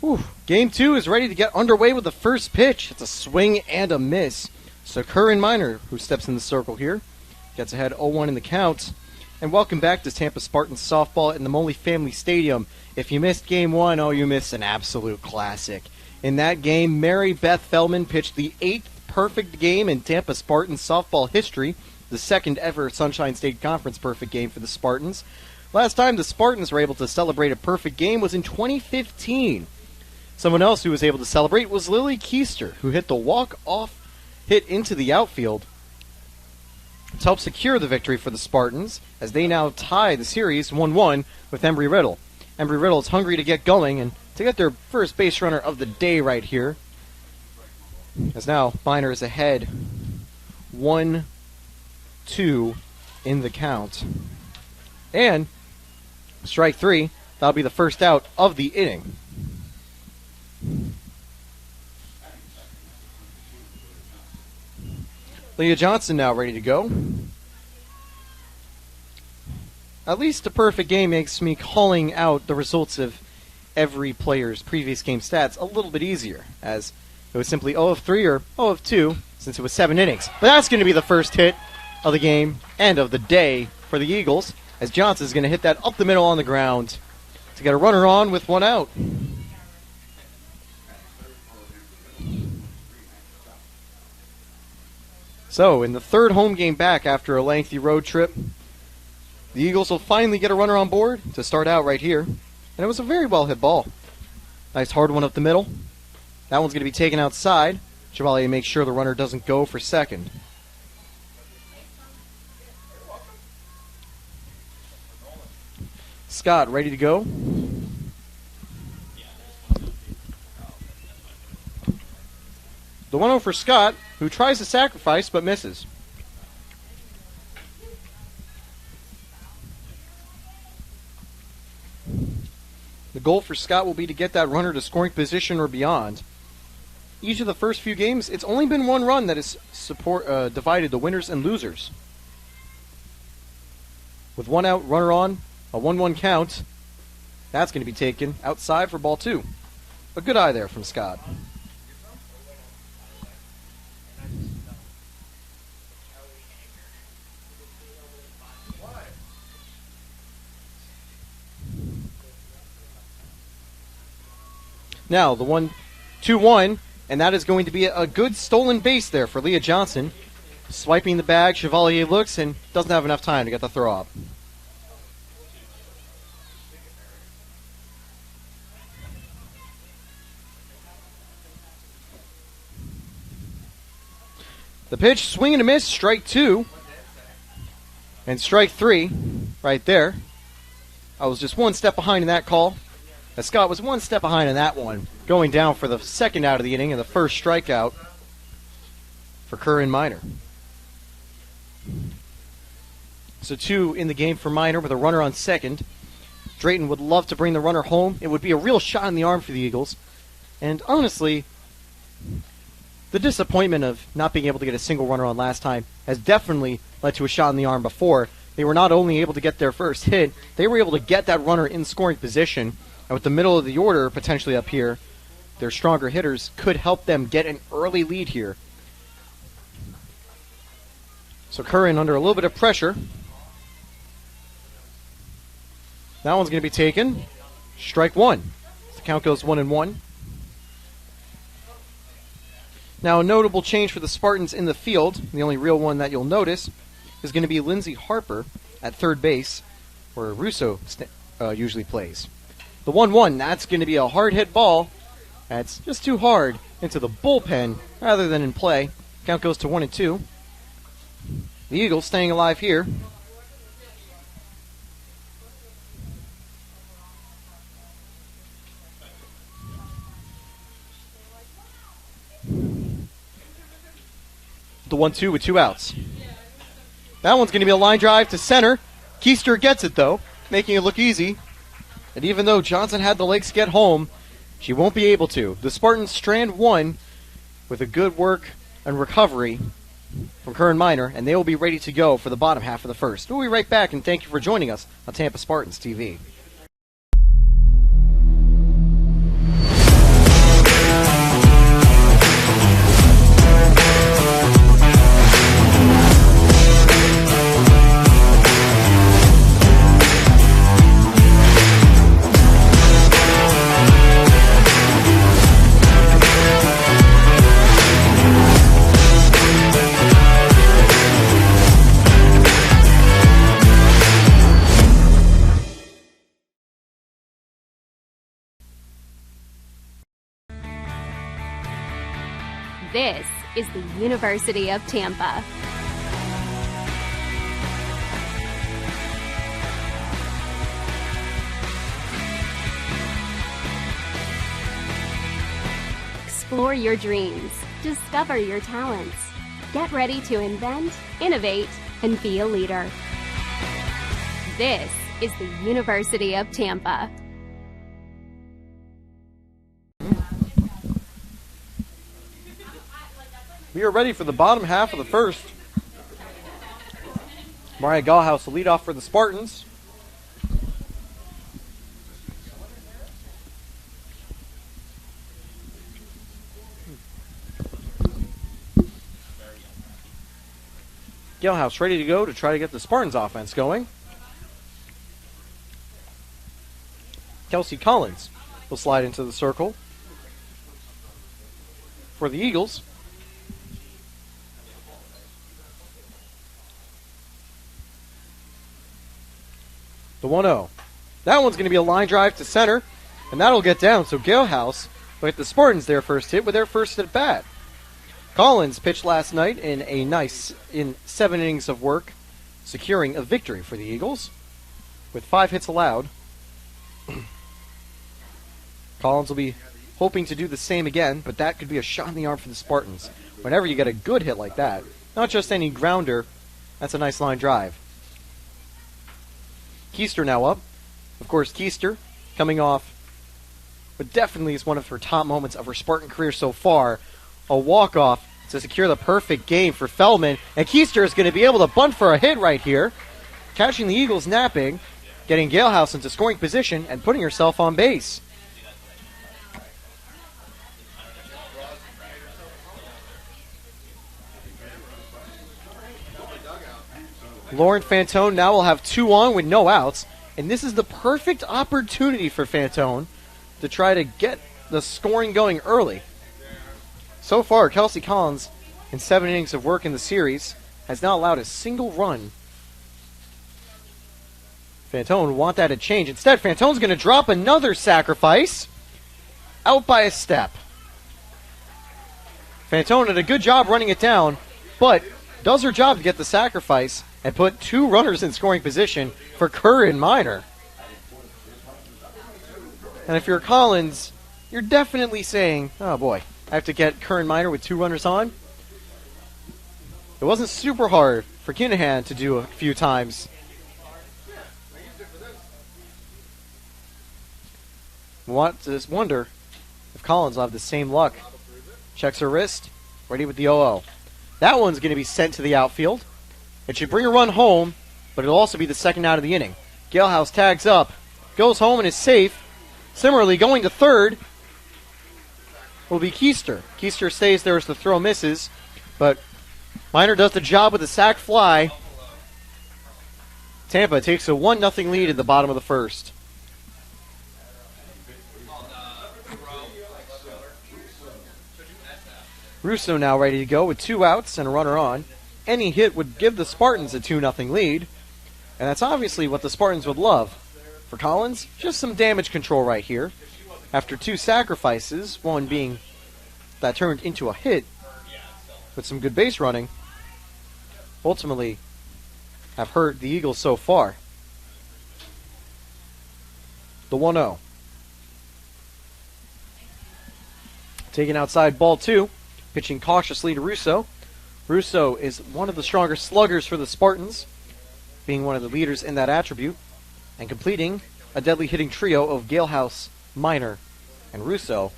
Whew. Game 2 is ready to get underway with the first pitch. It's a swing and a miss. So Curran Minor, who steps in the circle here, gets ahead 0-1 in the count. And welcome back to Tampa Spartans softball in the Moley Family Stadium. If you missed Game 1, you missed an absolute classic. In that game, Mary Beth Feldman pitched the 8th perfect game in Tampa Spartans softball history, the second ever Sunshine State Conference perfect game for the Spartans. Last time the Spartans were able to celebrate a perfect game was in 2015. Someone else who was able to celebrate was Lily Keister, who hit the walk-off hit into the outfield to help secure the victory for the Spartans, as they now tie the series 1-1 with Embry Riddle. Embry Riddle is hungry to get going and to get their first base runner of the day right here, as now Minor is ahead 1-2 in the count. And strike 3, that'll be the first out of the inning. Leah Johnson now ready to go. At least a perfect game makes me calling out the results of every player's previous game stats a little bit easier, as it was simply 0 of 3 or 0 of 2 since it was 7 innings. But that's going to be the first hit of the game and of the day for the Eagles, as Johnson is going to hit that up the middle on the ground to get a runner on with 1 out. So, in the third home game back after a lengthy road trip, the Eagles will finally get a runner on board to start out right here. And it was a very well hit ball. Nice hard one up the middle. That one's going to be taken outside. Chevalier makes sure the runner doesn't go for second. Scott ready to go. The 1-0 for Scott, who tries to sacrifice but misses. The goal for Scott will be to get that runner to scoring position or beyond. Each of the first few games, it's only been one run that has divided the winners and losers. With 1 out, runner on, a 1-1 count. That's going to be taken outside for ball 2. A good eye there from Scott. Now, the 1-2-1, and that is going to be a good stolen base there for Leah Johnson. Swiping the bag, Chevalier looks and doesn't have enough time to get the throw up. The pitch, swing and a miss, strike 2. And strike 3 right there. I was just 1 step behind in that call, as Scott was 1 step behind in that one, going down for the second out of the inning and the first strikeout for Curran Minor. So 2 in the game for Minor with a runner on second. Drayton would love to bring the runner home. It would be a real shot in the arm for the Eagles. And honestly, the disappointment of not being able to get a single runner on last time has definitely led to a shot in the arm before. They were not only able to get their first hit, they were able to get that runner in scoring position. And with the middle of the order potentially up here, their stronger hitters could help them get an early lead here. So Curran under a little bit of pressure. That one's going to be taken. Strike 1. The count goes 1-1. Now, a notable change for the Spartans in the field, the only real one that you'll notice, is going to be Lindsay Harper at third base, where Russo usually plays. The 1-1, that's going to be a hard-hit ball. That's just too hard into the bullpen rather than in play. Count goes to 1-2. The Eagles staying alive here. The 1-2 with 2 outs. That one's going to be a line drive to center. Keister gets it, though, making it look easy. And even though Johnson had the legs to get home, she won't be able to. The Spartans strand 1 with a good work and recovery from Curran Minor, and they will be ready to go for the bottom half of the first. We'll be right back, and thank you for joining us on Tampa Spartans TV. This is the University of Tampa. Explore your dreams. Discover your talents. Get ready to invent, innovate, and be a leader. This is the University of Tampa. We are ready for the bottom half of the first. Mariah Gallhouse will lead off for the Spartans. Gallhouse ready to go to try to get the Spartans offense going. Kelsey Collins will slide into the circle for the Eagles. The 1-0. That one's going to be a line drive to center, and that'll get down. So Galehouse will get the Spartans their first hit with their first at bat. Collins pitched last night in 7 innings of work, securing a victory for the Eagles with 5 hits allowed. Collins will be hoping to do the same again, but that could be a shot in the arm for the Spartans. Whenever you get a good hit like that, not just any grounder, that's a nice line drive. Keister now up. Of course, Keister coming off what definitely is one of her top moments of her Spartan career so far. A walk-off to secure the perfect game for Feldman. And Keister is going to be able to bunt for a hit right here, catching the Eagles napping, getting Galehouse into scoring position, and putting herself on base. Lauren Fantone now will have 2 on with no outs, and this is the perfect opportunity for Fantone to try to get the scoring going early. So far, Kelsey Collins, in 7 innings of work in the series, has not allowed a single run. Fantone would want that to change. Instead, Fantone's going to drop another sacrifice, out by a step. Fantone did a good job running it down, but does her job to get the sacrifice and put 2 runners in scoring position for Curran Minor. And if you're Collins, you're definitely saying, oh boy, I have to get Curran Minor with 2 runners on. It wasn't super hard for Kinahan to do a few times. Want to wonder if Collins will have the same luck. Checks her wrist, ready with the 0-0. That one's going to be sent to the outfield. It should bring a run home, but it'll also be the second out of the inning. Galehouse tags up, goes home and is safe. Similarly, going to third will be Keister. Keister stays there as the throw misses, but Minor does the job with a sac fly. Tampa takes a 1-0 lead at the bottom of the first. Russo now ready to go with 2 outs and a runner on. Any hit would give the Spartans a 2-0 lead, and that's obviously what the Spartans would love. For Collins, just some damage control right here. After 2 sacrifices, one being that turned into a hit with some good base running, ultimately have hurt the Eagles so far. The 1-0. Taken outside, ball 2. Pitching cautiously to Russo. Russo is one of the stronger sluggers for the Spartans, being one of the leaders in that attribute, and completing a deadly hitting trio of Galehouse, Minor, and Russo,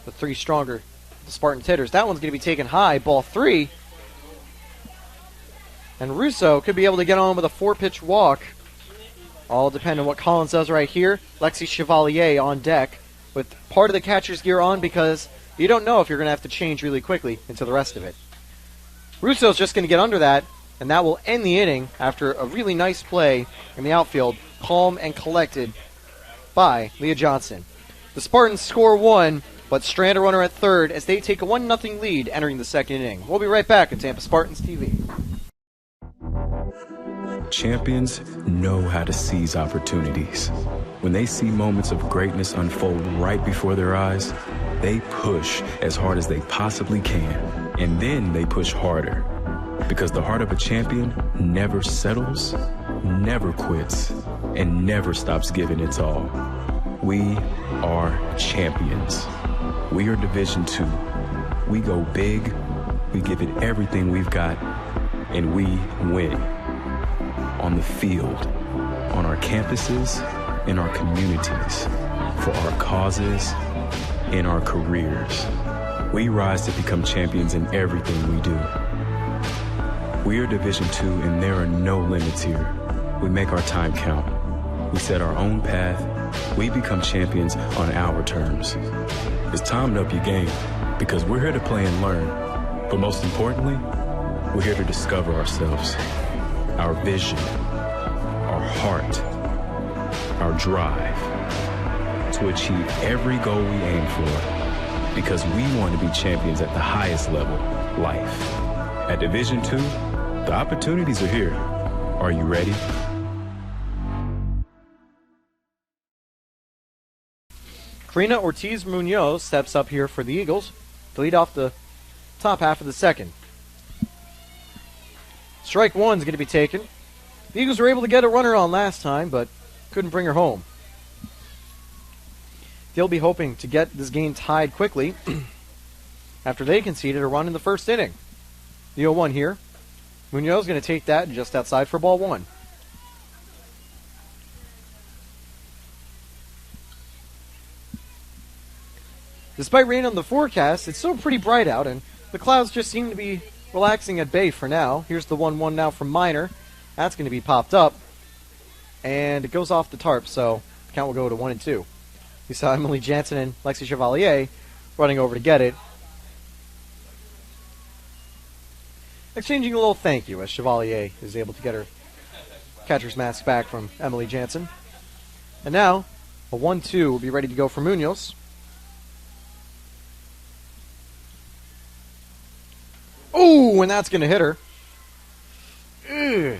the 3 stronger Spartans hitters. That one's going to be taken high, ball 3. And Russo could be able to get on with a 4-pitch walk. All depend on what Collins does right here. Lexi Chevalier on deck with part of the catcher's gear on because you don't know if you're going to have to change really quickly into the rest of it. Russo's just going to get under that, and that will end the inning after a really nice play in the outfield, calm and collected by Leah Johnson. The Spartans score 1, but strand a runner at third as they take a 1-0 lead entering the second inning. We'll be right back on Tampa Spartans TV. Champions know how to seize opportunities. When they see moments of greatness unfold right before their eyes, they push as hard as they possibly can. And then they push harder. Because the heart of a champion never settles, never quits, and never stops giving its all. We are champions. We are Division II. We go big, we give it everything we've got, and we win. On the field, on our campuses, in our communities, for our causes, in our careers. We rise to become champions in everything we do. We are Division II, and there are no limits here. We make our time count. We set our own path. We become champions on our terms. It's time to up your game, because we're here to play and learn. But most importantly, we're here to discover ourselves, our vision, our heart, our drive, to achieve every goal we aim for, because we want to be champions at the highest level, life. At Division II, the opportunities are here. Are you ready? Karina Ortiz Munoz steps up here for the Eagles to lead off the top half of the second. Strike one is going to be taken. The Eagles were able to get a runner on last time, but couldn't bring her home. They'll be hoping to get this game tied quickly after they conceded a run in the first inning. The 0-1 here. Munoz going to take that just outside for ball one. Despite rain on the forecast, it's still pretty bright out, and the clouds just seem to be relaxing at bay for now. Here's the 1-1 now from Minor. That's going to be popped up, and it goes off the tarp, so the count will go to 1-2. We saw Emily Jansen and Lexi Chevalier running over to get it, exchanging a little thank you as Chevalier is able to get her catcher's mask back from Emily Jansen. And now, a 1-2 will be ready to go for Munoz. Ooh, and that's going to hit her. Ugh.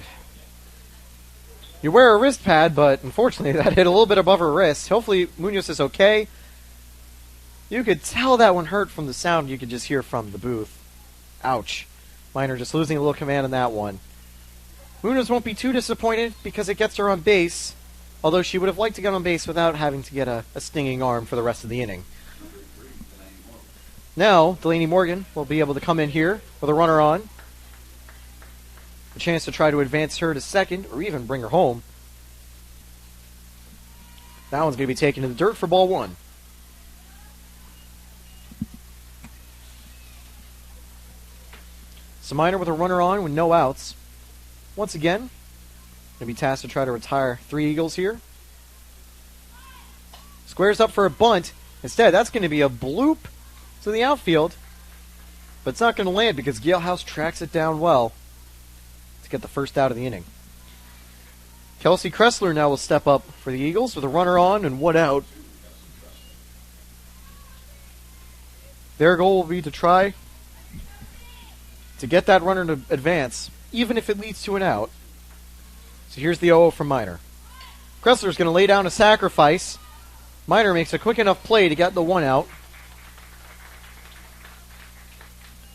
You wear a wrist pad, but unfortunately that hit a little bit above her wrist. Hopefully Munoz is okay. You could tell that one hurt from the sound you could just hear from the booth. Ouch. Minor just losing a little command on that one. Munoz won't be too disappointed because it gets her on base, although she would have liked to get on base without having to get a stinging arm for the rest of the inning. Now, Delaney Morgan will be able to come in here with a runner on. A chance to try to advance her to second or even bring her home. That one's going to be taken to the dirt for ball one. So Minor with a runner on with no outs. Once again, going to be tasked to try to retire three Eagles here. Squares up for a bunt. Instead, that's going to be a bloop to the outfield. But it's not going to land because Gail House tracks it down well to get the first out of the inning. Kelsey Kressler now will step up for the Eagles with a runner on and one out. Their goal will be to try to get that runner to advance, even if it leads to an out. So here's the 0-0 from Minor. Kressler's going to lay down a sacrifice. Minor makes a quick enough play to get the one out.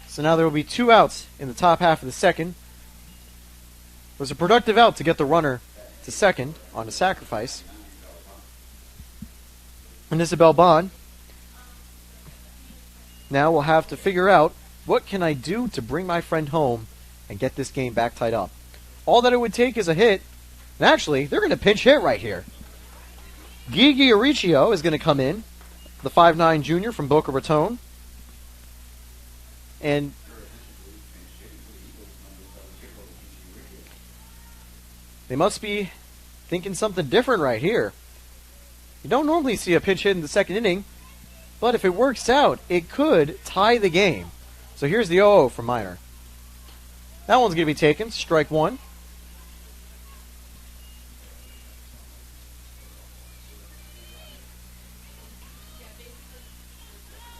So now there will be two outs in the top half of the second. It was a productive out to get the runner to second on a sacrifice. And Isabel Bond now will have to figure out, what can I do to bring my friend home and get this game back tied up? All that it would take is a hit. And actually, they're going to pinch hit right here. Gigi Arricchio is going to come in, the 5'9 junior from Boca Raton. And they must be thinking something different right here. You don't normally see a pinch hit in the second inning, but if it works out, it could tie the game. So here's the 0-0 from Minor. That one's going to be taken, strike one.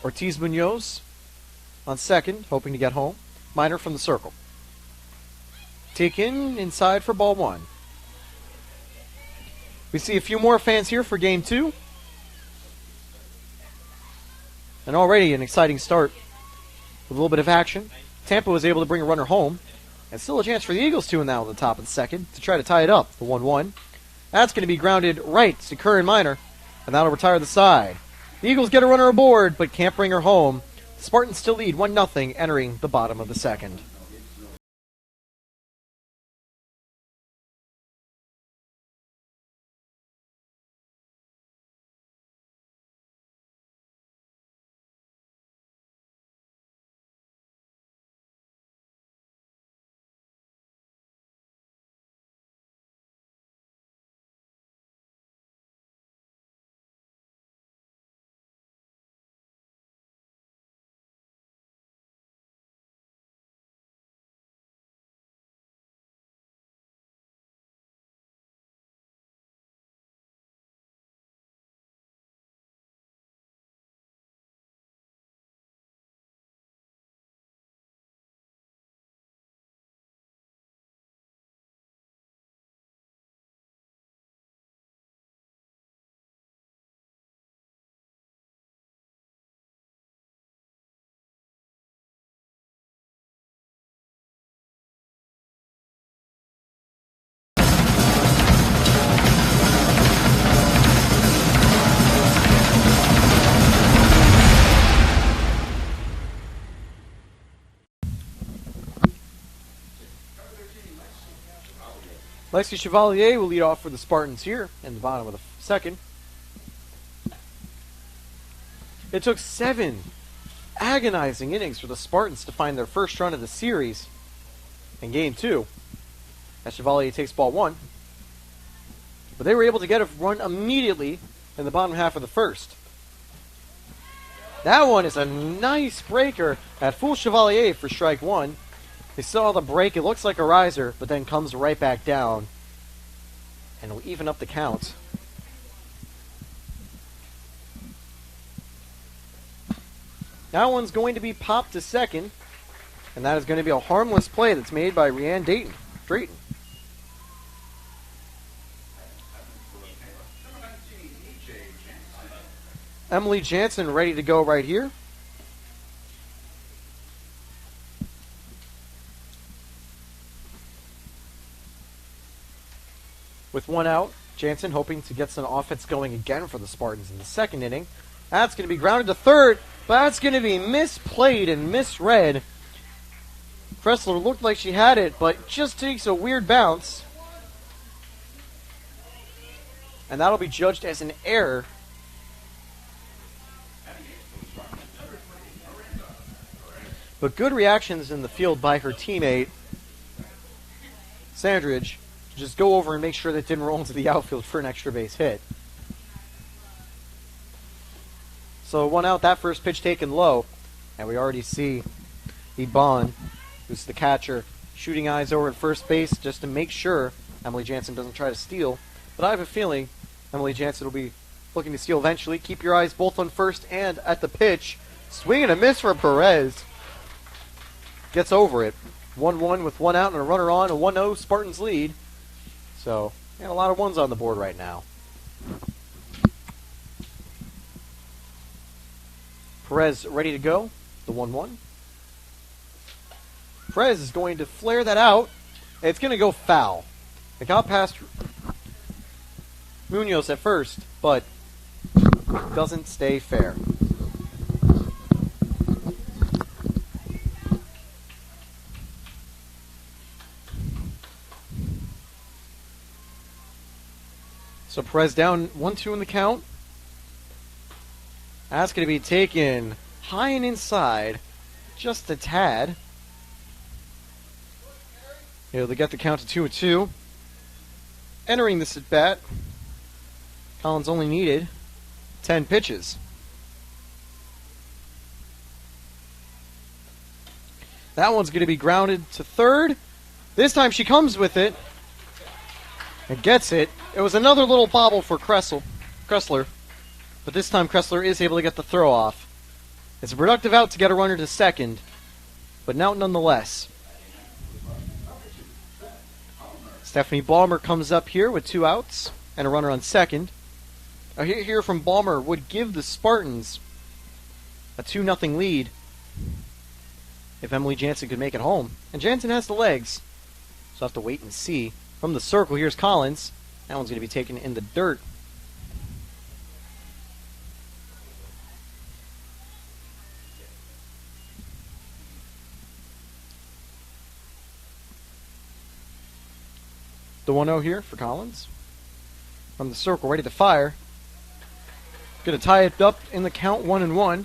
Ortiz Munoz on second, hoping to get home. Minor from the circle. Taken inside for ball one. We see a few more fans here for game two. And already an exciting start With a little bit of action, Tampa was able to bring a runner home. And still a chance for the Eagles to now at the top of the second to try to tie it up, the 1-1. That's going to be grounded right to Curran Minor, and that'll retire the side. The Eagles get a runner aboard, but can't bring her home. The Spartans still lead 1-0 entering the bottom of the second. Lexi Chevalier will lead off for the Spartans here in the bottom of the second. It took 7 agonizing innings for the Spartans to find their first run of the series in Game 2. As Chevalier takes ball 1. But they were able to get a run immediately in the bottom half of the first. That one is a nice breaker at full Chevalier for strike 1. They saw the break. It looks like a riser, but then comes right back down. And will even up the count. That one's going to be popped to second. And that is going to be a harmless play that's made by Rhiannon Drayton. Emily Jansen ready to go right here. With 1 out, Jansen hoping to get some offense going again for the Spartans in the second inning. That's going to be grounded to third, but that's going to be misplayed and misread. Kressler looked like she had it, but just takes a weird bounce. And that'll be judged as an error. But good reactions in the field by her teammate, Sandridge, to just go over and make sure that it didn't roll into the outfield for an extra base hit. So 1 out, that first pitch taken low. And we already see Ebon, who's the catcher, shooting eyes over at first base just to make sure Emily Jansen doesn't try to steal. But I have a feeling Emily Jansen will be looking to steal eventually. Keep your eyes both on first and at the pitch. Swing and a miss for Perez. Gets over it. 1-1 with 1 out and a runner on. A 1-0 Spartans lead. So, a lot of ones on the board right now. Perez ready to go. The 1-1. Perez is going to flare that out. It's going to go foul. It got past Munoz at first, but doesn't stay fair. So Perez down 1-2 in the count. That's going to be taken high and inside, just a tad. They get the count to 2-2. Entering this at bat, Collins only needed 10 pitches. That one's going to be grounded to third. This time she comes with it and gets it. It was another little bobble for Kressler, but this time Kressler is able to get the throw off. It's a productive out to get a runner to second, but an out nonetheless. Stephanie Balmer comes up here with 2 outs and a runner on second. A hit here from Balmer would give the Spartans a 2-0 lead. if Emily Jansen could make it home. And Jansen has the legs, so I'll have to wait and see. From the circle, here's Collins. That one's going to be taken in the dirt. The 1-0 here for Collins. From the circle, ready to fire. Going to tie it up in the count, 1-1.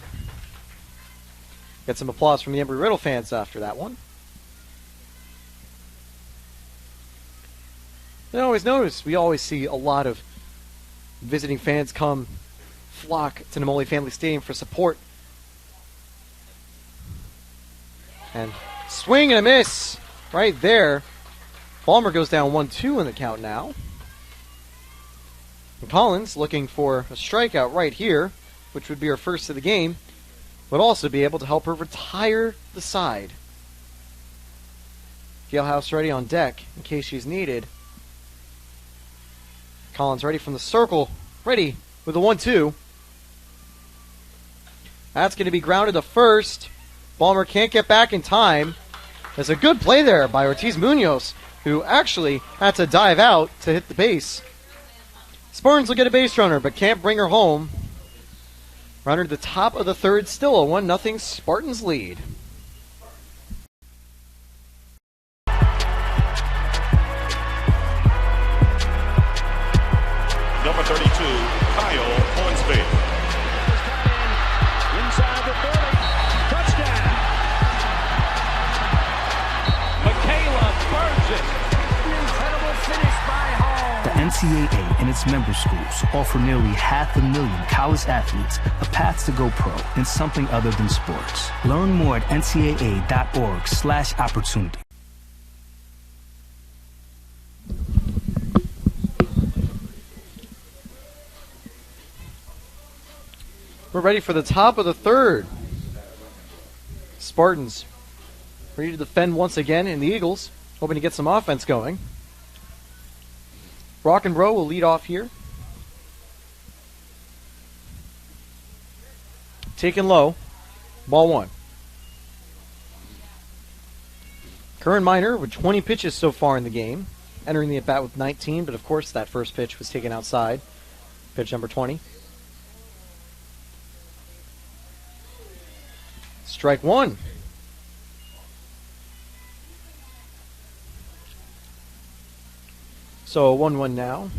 Get some applause from the Embry Riddle fans after that one. I always notice, we always see a lot of visiting fans come flock to Namoli Family Stadium for support. And swing and a miss right there. Balmer goes down 1-2 in the count now. And Collins looking for a strikeout right here, which would be her first of the game, would also be able to help her retire the side. Galehouse ready on deck in case she's needed. Collins ready from the circle, ready with a 1-2. That's going to be grounded to first. Balmer can't get back in time. There's a good play there by Ortiz Munoz, who actually had to dive out to hit the base. Spartans will get a base runner, but can't bring her home. Runner to the top of the third, still a 1-0 Spartans lead. Number 32, Kyle Hornsby. Inside the 30. Touchdown. Michaela Burgess. An incredible finish by Hall. The NCAA and its member schools offer nearly 500,000 college athletes a path to go pro in something other than sports. Learn more at ncaa.org/opportunity. We're ready for the top of the third. Spartans ready to defend once again, and the Eagles hoping to get some offense going. Brock and Bro will lead off here. Taken low. Ball 1. Curran Minor with 20 pitches so far in the game. Entering the at-bat with 19, but of course that first pitch was taken outside. Pitch number 20. Strike 1. So a 1-1 now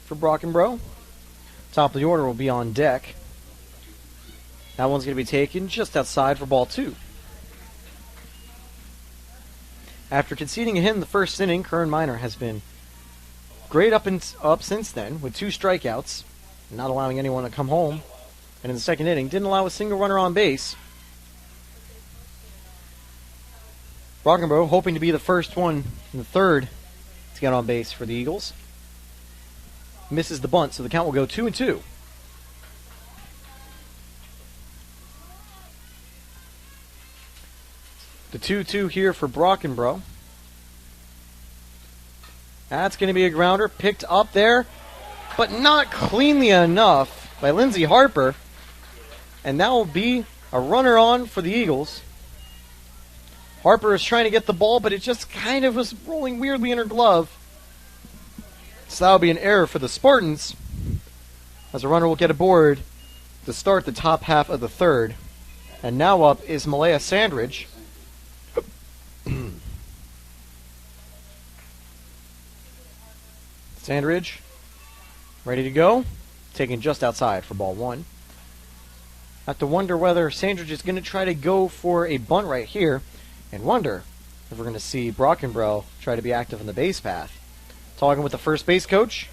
for Brock and Bro. Top of the order will be on deck. That one's going to be taken just outside for ball 2. After conceding a hit in the first inning, Curran Minor has been great up since then with 2 strikeouts, not allowing anyone to come home. And in the second inning, didn't allow a single runner on base. Brockenbrough hoping to be the first one in the third to get on base for the Eagles. Misses the bunt, so the count will go 2-2. The 2-2 here for Brockenbrough. That's going to be a grounder, picked up there, but not cleanly enough by Lindsay Harper. And that will be a runner on for the Eagles. Harper is trying to get the ball, but it just kind of was rolling weirdly in her glove. So that will be an error for the Spartans, as a runner will get aboard to start the top half of the third. And now up is Malaya Sandridge. Sandridge, ready to go. Taken just outside for ball 1. Have to wonder whether Sandridge is going to try to go for a bunt right here, and wonder if we're going to see Brockenbrough try to be active in the base path. Talking with the first base coach.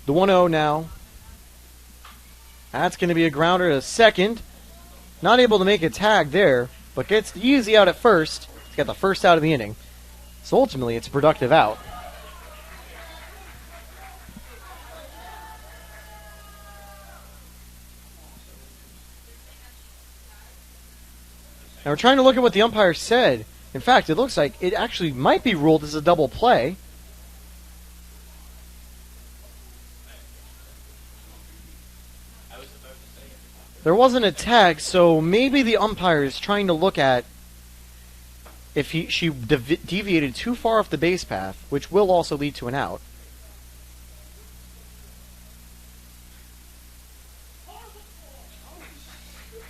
The 1-0 now. That's going to be a grounder to second. Not able to make a tag there, but gets the easy out at first. He's got the first out of the inning. So ultimately, it's a productive out. Now we're trying to look at what the umpire said. In fact, it looks like it actually might be ruled as a double play. There wasn't a tag, so maybe the umpire is trying to look at if she deviated too far off the base path, which will also lead to an out.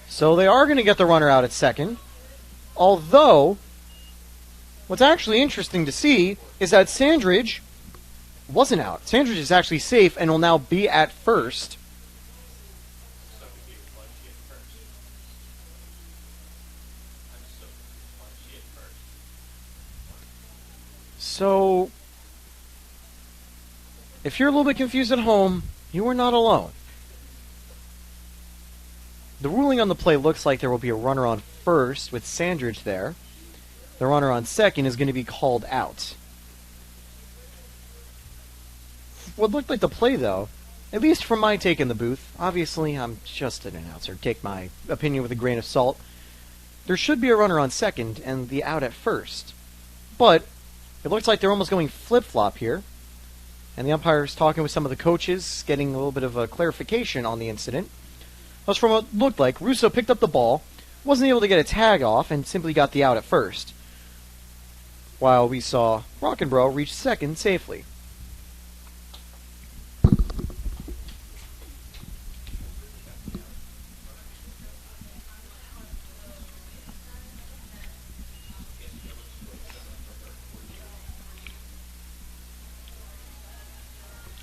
So they are going to get the runner out at second. Although, what's actually interesting to see is that Sandridge wasn't out. Sandridge is actually safe and will now be at first. So, if you're a little bit confused at home, you are not alone. The ruling on the play looks like there will be a runner on first with Sandridge there. The runner on second is going to be called out. What looked like the play, though, at least from my take in the booth, obviously I'm just an announcer, take my opinion with a grain of salt, there should be a runner on second and the out at first. But it looks like they're almost going flip-flop here. And the umpire's talking with some of the coaches, getting a little bit of a clarification on the incident. That's from what it looked like. Russo picked up the ball, wasn't able to get a tag off, and simply got the out at first. While we saw Rockenbro reach second safely.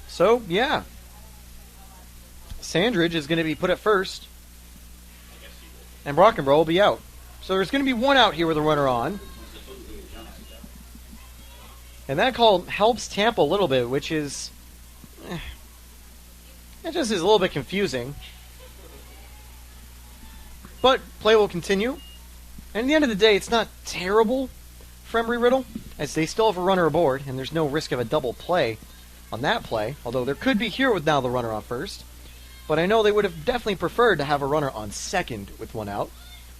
So, yeah. Sandridge is going to be put at first. And Rockenbro will be out. So there's going to be one out here with a runner on. And that call helps Tampa a little bit, which is... it just is a little bit confusing. But play will continue. And at the end of the day, it's not terrible for Embry Riddle, as they still have a runner aboard, and there's no risk of a double play on that play, although there could be here with now the runner on first. But I know they would have definitely preferred to have a runner on second with one out.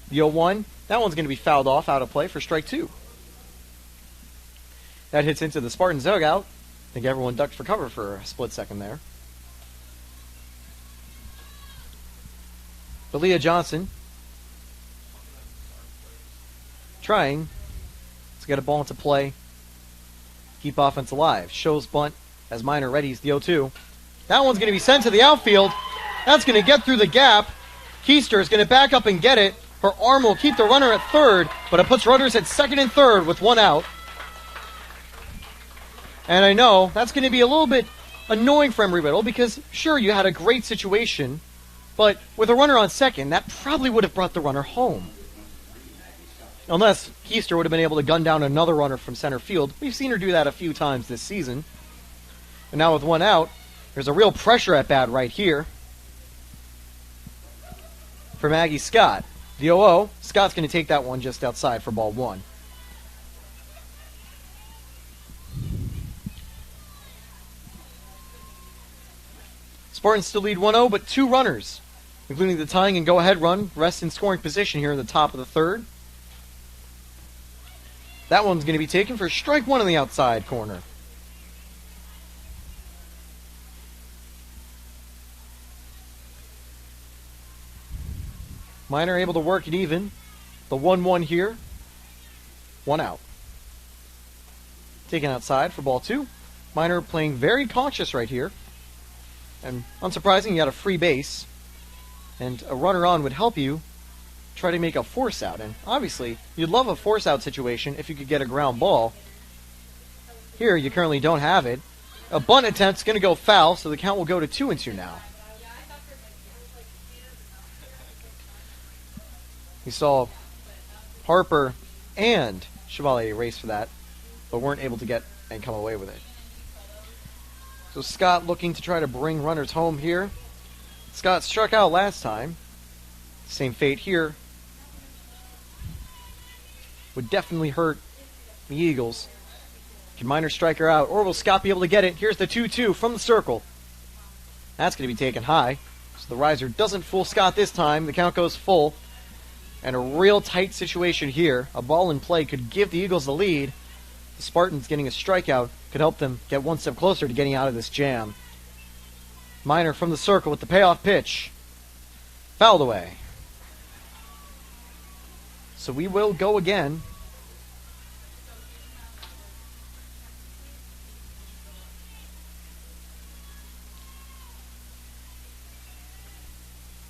The 0-1, that one's going to be fouled off out of play for strike two. That hits into the Spartans dugout. I think everyone ducked for cover for a split second there. But Leah Johnson trying to get a ball into play, keep offense alive. Shows bunt as Minor readies the 0-2. That one's going to be sent to the outfield. That's going to get through the gap. Keister is going to back up and get it. Her arm will keep the runner at third, but it puts runners at second and third with one out. And I know that's going to be a little bit annoying for Embry Riddle because, sure, you had a great situation, but with a runner on second, that probably would have brought the runner home. Unless Keister would have been able to gun down another runner from center field. We've seen her do that a few times this season. And now with one out, there's a real pressure at bat right here for Maggie Scott. The 0-0, Scott's going to take that one just outside for ball one. Spartans still lead 1-0, but two runners, including the tying and go-ahead run, rest in scoring position here in the top of the third. That one's going to be taken for strike one on the outside corner. Minor able to work it even. The 1-1 here. One out. Taken outside for ball two. Minor playing very cautious right here. And unsurprising, you got a free base. And a runner on would help you try to make a force out. And obviously, you'd love a force out situation if you could get a ground ball. Here, you currently don't have it. A bunt attempt's going to go foul, so the count will go to 2-2 now. We saw Harper and Chevalier race for that, but weren't able to get and come away with it. So Scott looking to try to bring runners home here. Scott struck out last time. Same fate here. Would definitely hurt the Eagles. Can Minor strike her out, or will Scott be able to get it? Here's the 2-2 from the circle. That's going to be taken high. So the riser doesn't fool Scott this time. The count goes full. And a real tight situation here. A ball in play could give the Eagles the lead. The Spartans getting a strikeout could help them get one step closer to getting out of this jam. Minor from the circle with the payoff pitch. Fouled away. So we will go again.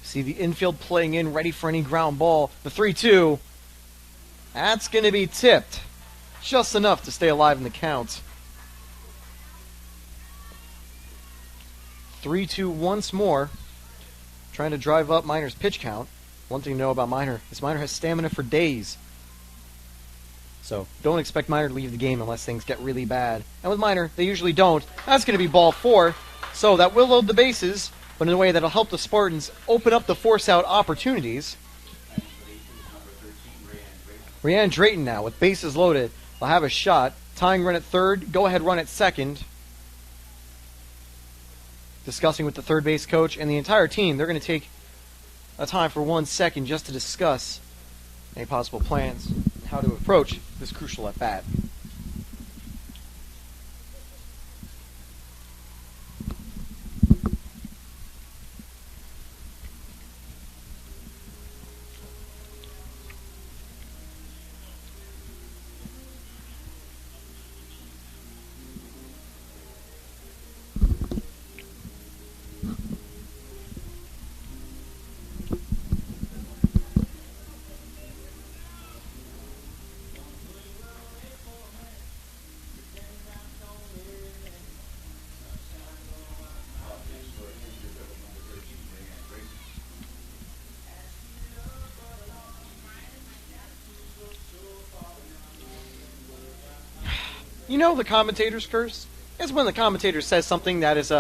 See the infield playing in, ready for any ground ball. The 3-2. That's going to be tipped. Just enough to stay alive in the count. 3-2 once more. Trying to drive up Minor's pitch count. One thing to know about Minor is Minor has stamina for days. So don't expect Minor to leave the game unless things get really bad. And with Minor, they usually don't. That's going to be ball 4. So that will load the bases, but in a way that'll help the Spartans open up the force-out opportunities. Ryan Drayton now with bases loaded will have a shot. Tying run at third, go-ahead run at second. Discussing with the third base coach and the entire team, they're going to take a time for 1 second just to discuss any possible plans and how to approach this crucial at-bat. You know the commentator's curse? It's when the commentator says something that is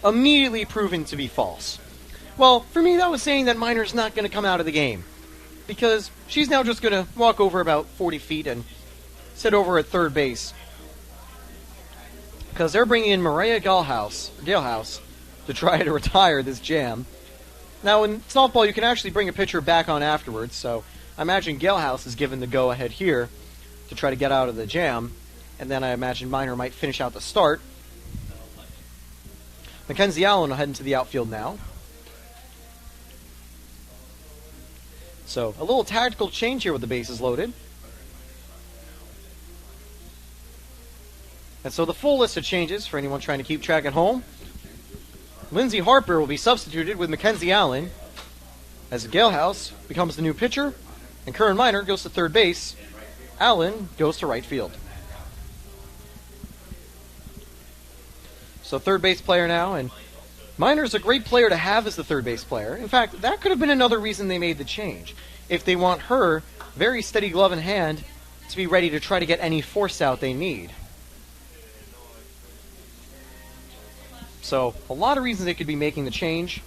immediately proven to be false. Well, for me, that was saying that Minor's not going to come out of the game. Because she's now just going to walk over about 40 feet and sit over at third base. Because they're bringing in Mariah Galehouse to try to retire this jam. Now, in softball, you can actually bring a pitcher back on afterwards, so I imagine Galehouse is given the go-ahead here to try to get out of the jam. And then I imagine Minor might finish out the start. Mackenzie Allen will head into the outfield now. So, a little tactical change here with the bases loaded. And so the full list of changes for anyone trying to keep track at home. Lindsey Harper will be substituted with Mackenzie Allen as Galehouse becomes the new pitcher. And Curran Minor goes to third base. Allen goes to right field. So third base player now, and Minor's a great player to have as the third base player. In fact, that could have been another reason they made the change. If they want her, very steady glove in hand, to be ready to try to get any force out they need. So, a lot of reasons they could be making the change.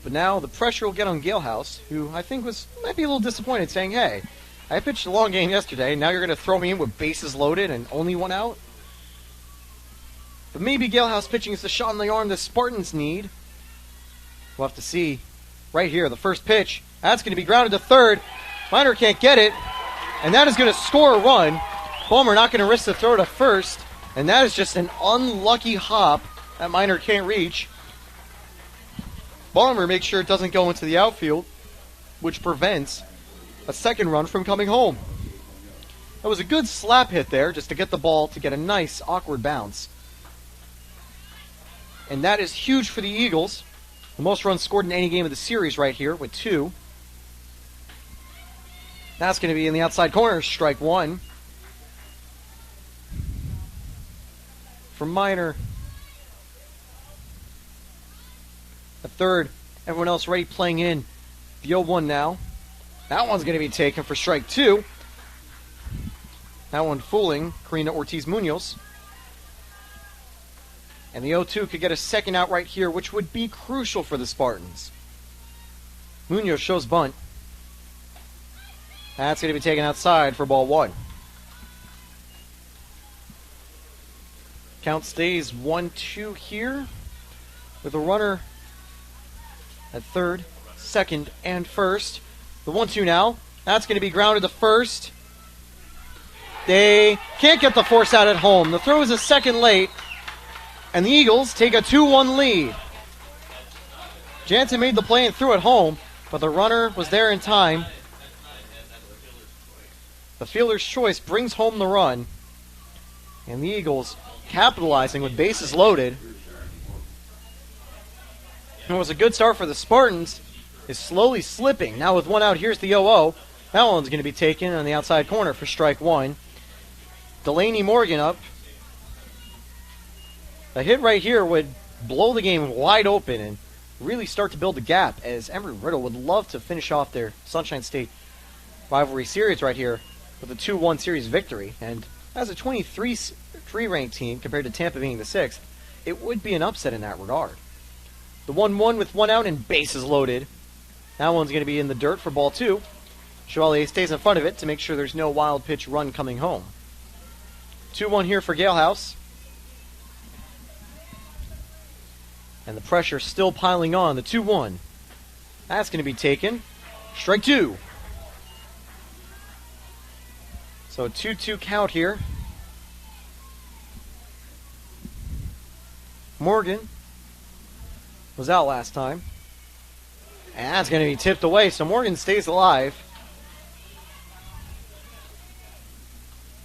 But now the pressure will get on Galehouse, who I think might be a little disappointed, saying, hey, I pitched a long game yesterday, now you're going to throw me in with bases loaded and only one out? But maybe Galehouse pitching is the shot in the arm the Spartans need. We'll have to see. Right here, the first pitch. That's going to be grounded to third. Minor can't get it. And that is going to score a run. Bulmer not going to risk the throw to first. And that is just an unlucky hop that Minor can't reach. Bulmer makes sure it doesn't go into the outfield, which prevents a second run from coming home. That was a good slap hit there, just to get the ball to get a nice, awkward bounce. And that is huge for the Eagles. The most runs scored in any game of the series right here with 2. That's going to be in the outside corner, strike 1. For Minor. At third, everyone else ready playing in. The 0-1 now. That one's going to be taken for strike 2. That one fooling Karina Ortiz-Munoz. And the 0-2 could get a second out right here, which would be crucial for the Spartans. Munoz shows bunt. That's going to be taken outside for ball 1. Count stays 1-2 here, with a runner at third, second, and first. The 1-2 now. That's going to be grounded to first. They can't get the force out at home. The throw is a second late. And the Eagles take a 2-1 lead. Jansen made the play and threw it home, but the runner was there in time. The fielder's choice brings home the run, and the Eagles capitalizing with bases loaded. It was a good start for the Spartans. Is slowly slipping. Now with one out, here's the 0-0. That one's going to be taken on the outside corner for strike one. Delaney Morgan up. A hit right here would blow the game wide open and really start to build the gap, as Embry Riddle would love to finish off their Sunshine State rivalry series right here with a 2-1 series victory. And as a 23 ranked team compared to Tampa being the 6th, it would be an upset in that regard. The 1-1 with one out and bases loaded. That one's going to be in the dirt for ball two. Chevalier stays in front of it to make sure there's no wild pitch run coming home. 2-1 here for Galehouse. And the pressure still piling on. The 2-1. That's going to be taken. Strike two. So a 2-2 count here. Morgan was out last time. And that's going to be tipped away, so Morgan stays alive.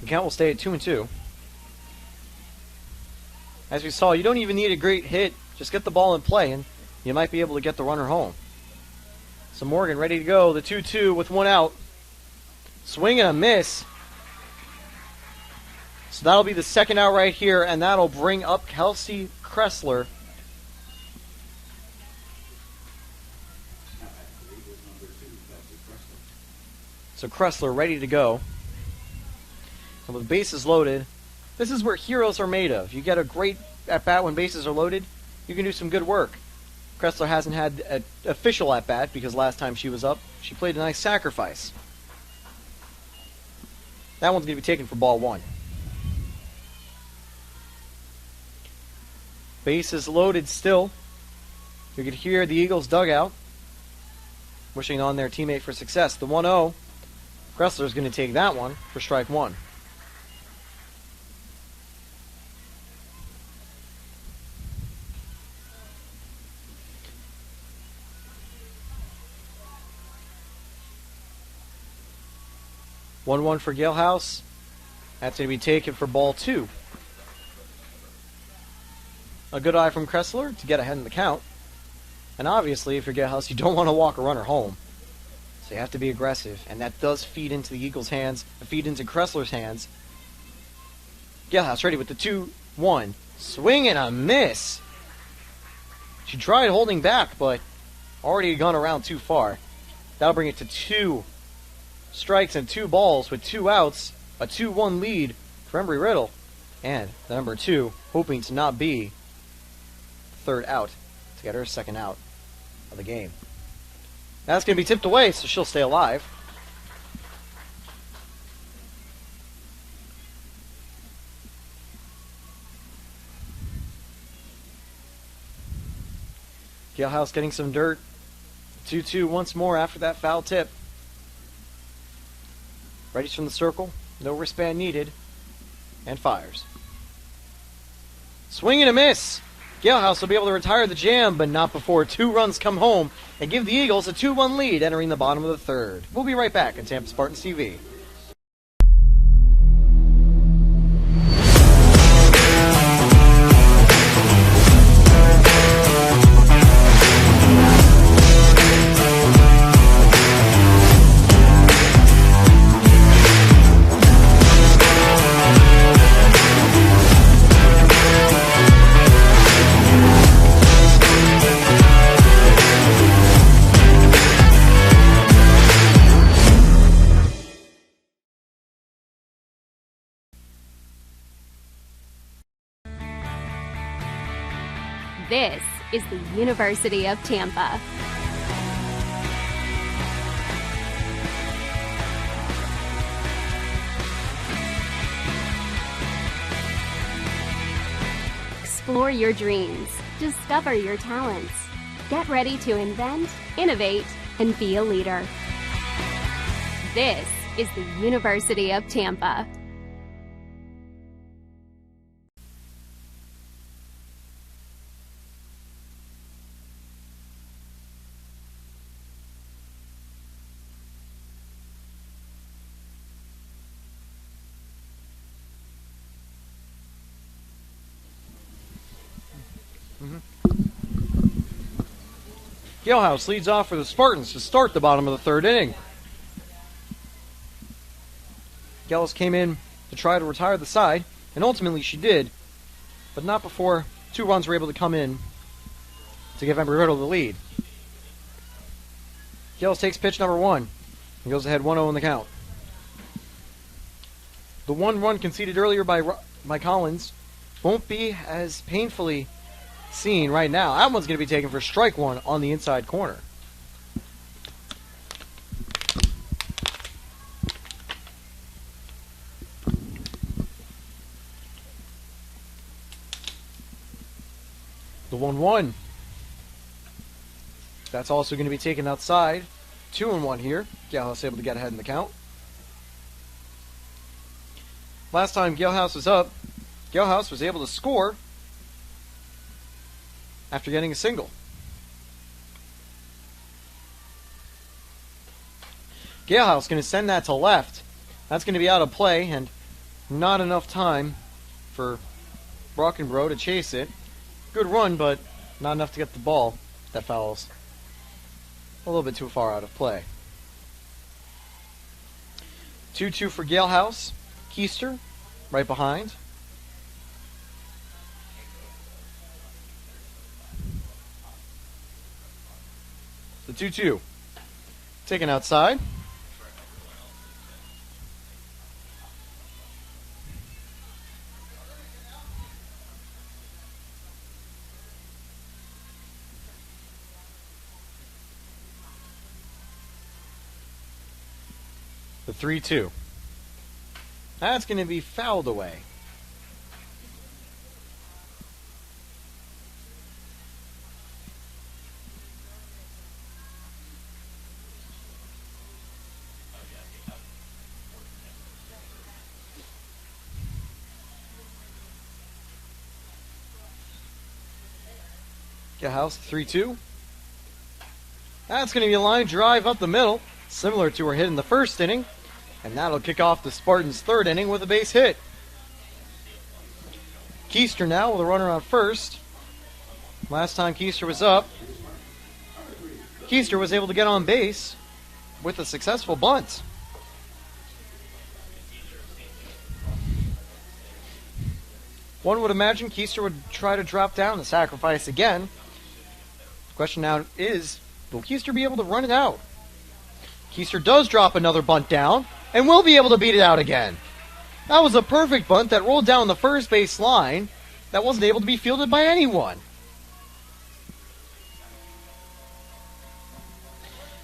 The count will stay at 2-2. As we saw, you don't even need a great hit. Just get the ball in play, and you might be able to get the runner home. So Morgan ready to go. The 2-2 with one out. Swing and a miss. So that'll be the second out right here, and that'll bring up Kelsey Kressler. So Kressler ready to go. And with bases loaded, this is where heroes are made of. You get a great at-bat when bases are loaded, you can do some good work. Kressler hasn't had an official at-bat because last time she was up, she played a nice sacrifice. That one's going to be taken for ball one. Bases loaded still. You can hear the Eagles dugout wishing on their teammate for success. The 1-0. Kressler's going to take that one for strike one. One for Galehouse. That's going to be taken for ball two. A good eye from Kressler to get ahead in the count. And obviously, if you're Galehouse, you don't want to walk a runner home. So you have to be aggressive, and that does feed into the Eagles' hands, feed into Kressler's hands. Galehouse ready with the 2-1. Swing and a miss. She tried holding back, but already gone around too far. That'll bring it to 2 strikes and 2 balls with 2 outs. A 2-1 lead for Embry Riddle. And the number 2 hoping to not be the third out to get her second out of the game. That's going to be tipped away, so she'll stay alive. Galehouse getting some dirt. 2-2 once more after that foul tip. Readies from the circle. No wristband needed. And fires. Swing and a miss. Galehouse will be able to retire the jam, but not before 2 runs come home and give the Eagles a 2-1 lead entering the bottom of the third. We'll be right back on Tampa Spartans TV. This is the University of Tampa. Explore your dreams. Discover your talents. Get ready to invent, innovate, and be a leader. This is the University of Tampa. Galehouse leads off for the Spartans to start the bottom of the third inning. Galehouse came in to try to retire the side, and ultimately she did, but not before 2 runs were able to come in to give Embry Riddle the lead. Galehouse takes pitch number 1 and goes ahead 1-0 in the count. The 1 run conceded earlier by Collins won't be as painfully seen right now. That one's going to be taken for strike 1 on the inside corner. The 1-1. That's also going to be taken outside. 2-1 here. Galehouse able to get ahead in the count. Last time Galehouse was up, Galehouse was able to score after getting a single. Galehouse going to send that to left. That's going to be out of play and not enough time for Brockenbrough to chase it. Good run, but not enough to get the ball. That fouls a little bit too far out of play. 2-2 for Galehouse. Keister right behind. The 2-2. Taken outside. The 3-2. That's going to be fouled away. Galehouse, 3-2. That's going to be a line drive up the middle, similar to her hit in the first inning. And that'll kick off the Spartans' third inning with a base hit. Keister now with a runner on first. Last time Keister was up, Keister was able to get on base with a successful bunt. One would imagine Keister would try to drop down and sacrifice again. The question now is, will Keister be able to run it out? Keister does drop another bunt down and will be able to beat it out again. That was a perfect bunt that rolled down the first base line that wasn't able to be fielded by anyone.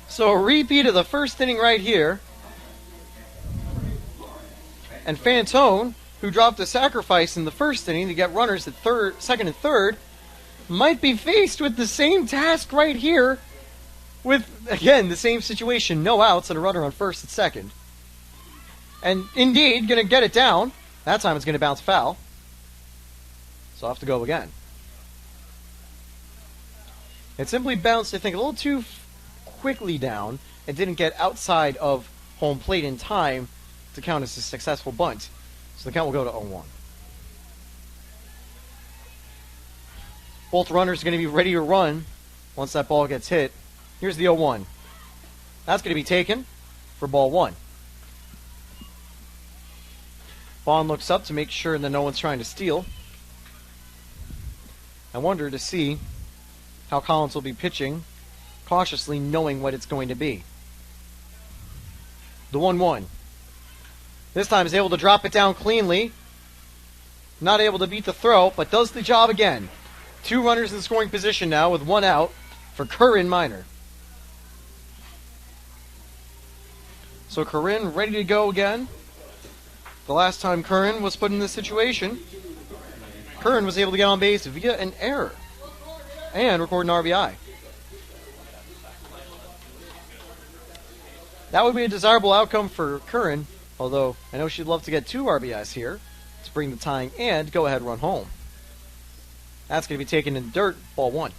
So a repeat of the first inning right here. And Fantone, who dropped a sacrifice in the first inning to get runners at second and third, might be faced with the same task right here with, again, the same situation. No outs and a runner on first and second. And indeed, going to get it down. That time it's going to bounce foul. So I'll have to go again. It simply bounced, I think, a little too quickly down and didn't get outside of home plate in time to count as a successful bunt. So the count will go to 0-1. Both runners are going to be ready to run once that ball gets hit. Here's the 0-1. That's going to be taken for ball 1. Vaughn looks up to make sure that no one's trying to steal. I wonder to see how Collins will be pitching, cautiously knowing what it's going to be. The 1-1. This time is able to drop it down cleanly. Not able to beat the throw, but does the job again. 2 runners in scoring position now with 1 out for Curran Minor. So Curran ready to go again. The last time Curran was put in this situation, Curran was able to get on base via an error and record an RBI. That would be a desirable outcome for Curran, although I know she'd love to get 2 RBIs here to bring the tying and go ahead run home. That's going to be taken in the dirt, ball 1.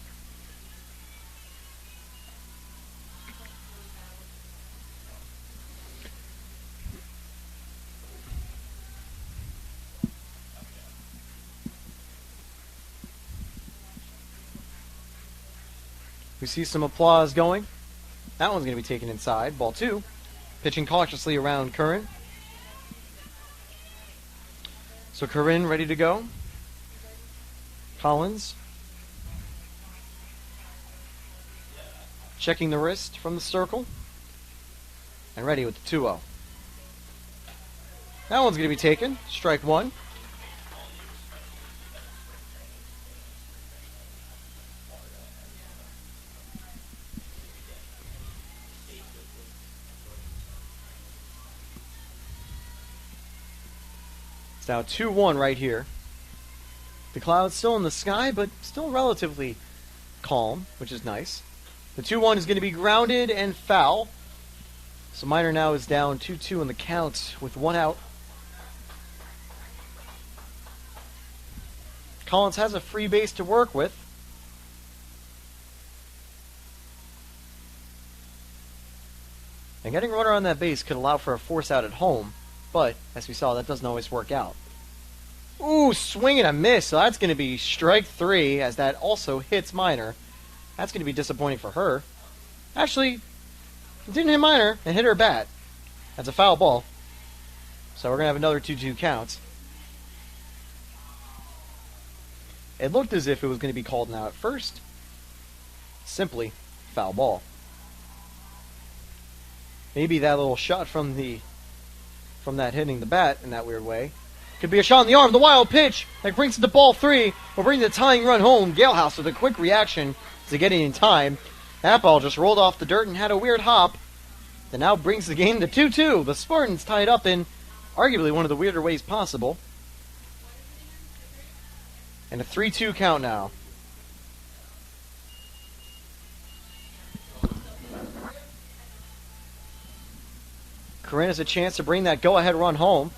We see some applause going. That one's going to be taken inside. Ball 2. Pitching cautiously around Curran. So Curran ready to go. Collins. Checking the wrist from the circle. And ready with the 2-0. That one's going to be taken. Strike 1. It's now 2-1 right here. The cloud's still in the sky, but still relatively calm, which is nice. The 2-1 is going to be grounded and foul. So Minor now is down 2-2 in the count with 1 out. Collins has a free base to work with. And getting a runner on that base could allow for a force out at home, but as we saw, that doesn't always work out. Ooh, swing and a miss. So that's going to be strike 3 as that also hits Minor. That's going to be disappointing for her. Actually, it didn't hit Minor and hit her bat. That's a foul ball. So we're going to have another 2-2 count. It looked as if it was going to be called now at first. Simply foul ball. Maybe that little shot from that hitting the bat in that weird way could be a shot in the arm. The wild pitch that brings it to ball 3 will bring the tying run home. Galehouse with a quick reaction to getting in time. That ball just rolled off the dirt and had a weird hop. That now brings the game to 2-2. The Spartans tied up in arguably one of the weirder ways possible. And a 3-2 count now. Corinne has a chance to bring that go-ahead run home.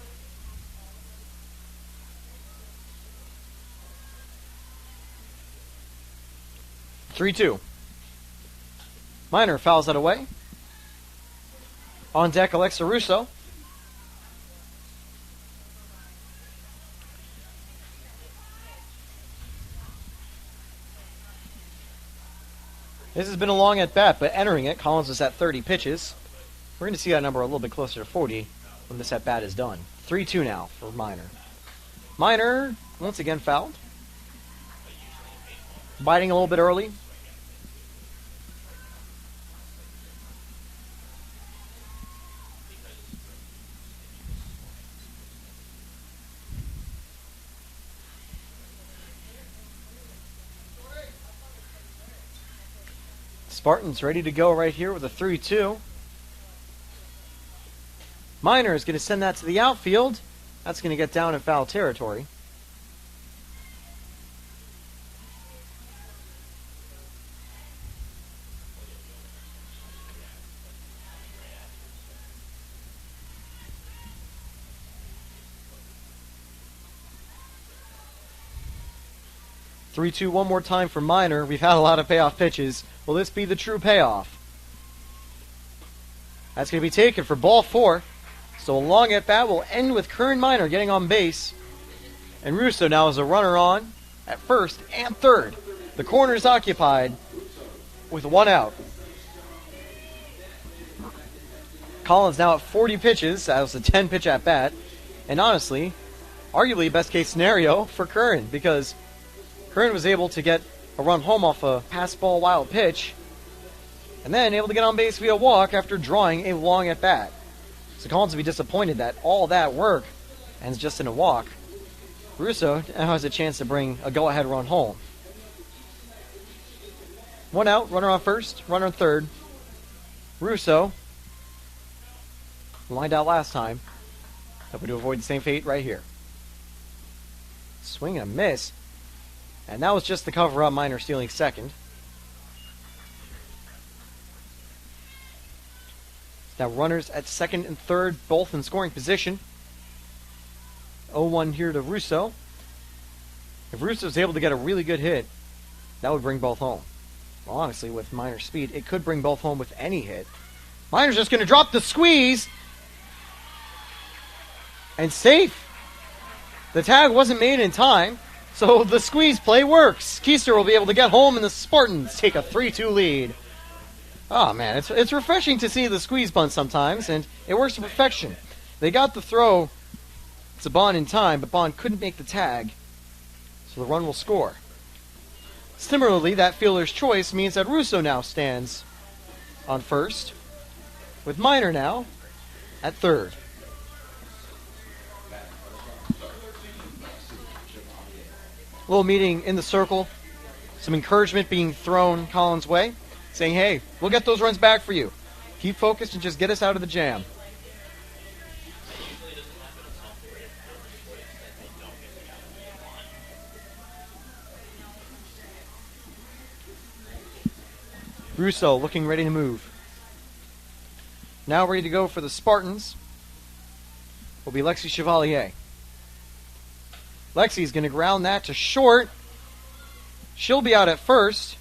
(3-2). Minor fouls that away. On deck, Alexa Russo. This has been a long at-bat, but entering it, Collins is at 30 pitches. We're going to see that number a little bit closer to 40 when this at-bat is done. 3-2 now for Minor. Minor, once again, fouled. Biting a little bit early. Spartans ready to go right here with a 3-2. Minor is going to send that to the outfield. That's going to get down in foul territory. (3-2) one more time for Minor. We've had a lot of payoff pitches. Will this be the true payoff? That's going to be taken for ball 4. So a long at-bat will end with Curran Minor getting on base. And Russo now is a runner on at first and third. The corner is occupied with 1 out. Collins now at 40 pitches. That was a 10-pitch at-bat. And honestly, arguably best case scenario for Curran, because Curran was able to get a run home off a pass ball wild pitch, and then able to get on base via walk after drawing a long at-bat. So Collins will be disappointed that all that work ends just in a walk. Russo now has a chance to bring a go-ahead run home. 1 out, runner on first, runner on third. Russo lined out last time. Hoping to avoid the same fate right here. Swing and a miss. And that was just the cover-up, Minor stealing second. Now runners at second and third, both in scoring position. 0-1 here to Russo. If Russo's able to get a really good hit, that would bring both home. Well, honestly, with Minor's speed, it could bring both home with any hit. Minor's just going to drop the squeeze. And safe. The tag wasn't made in time. So the squeeze play works. Keister will be able to get home, and the Spartans take a 3-2 lead. Oh, man, it's refreshing to see the squeeze bunt sometimes, and it works to perfection. They got the throw to Bond in time, but Bond couldn't make the tag, so the run will score. Similarly, that fielder's choice means that Russo now stands on first, with Minor now at third. A little meeting in the circle, some encouragement being thrown Collins' way, saying, hey, we'll get those runs back for you. Keep focused and just get us out of the jam. Russo looking ready to move. Now ready to go for the Spartans will be Lexi Chevalier. Lexi's going to ground that to short. She'll be out at first,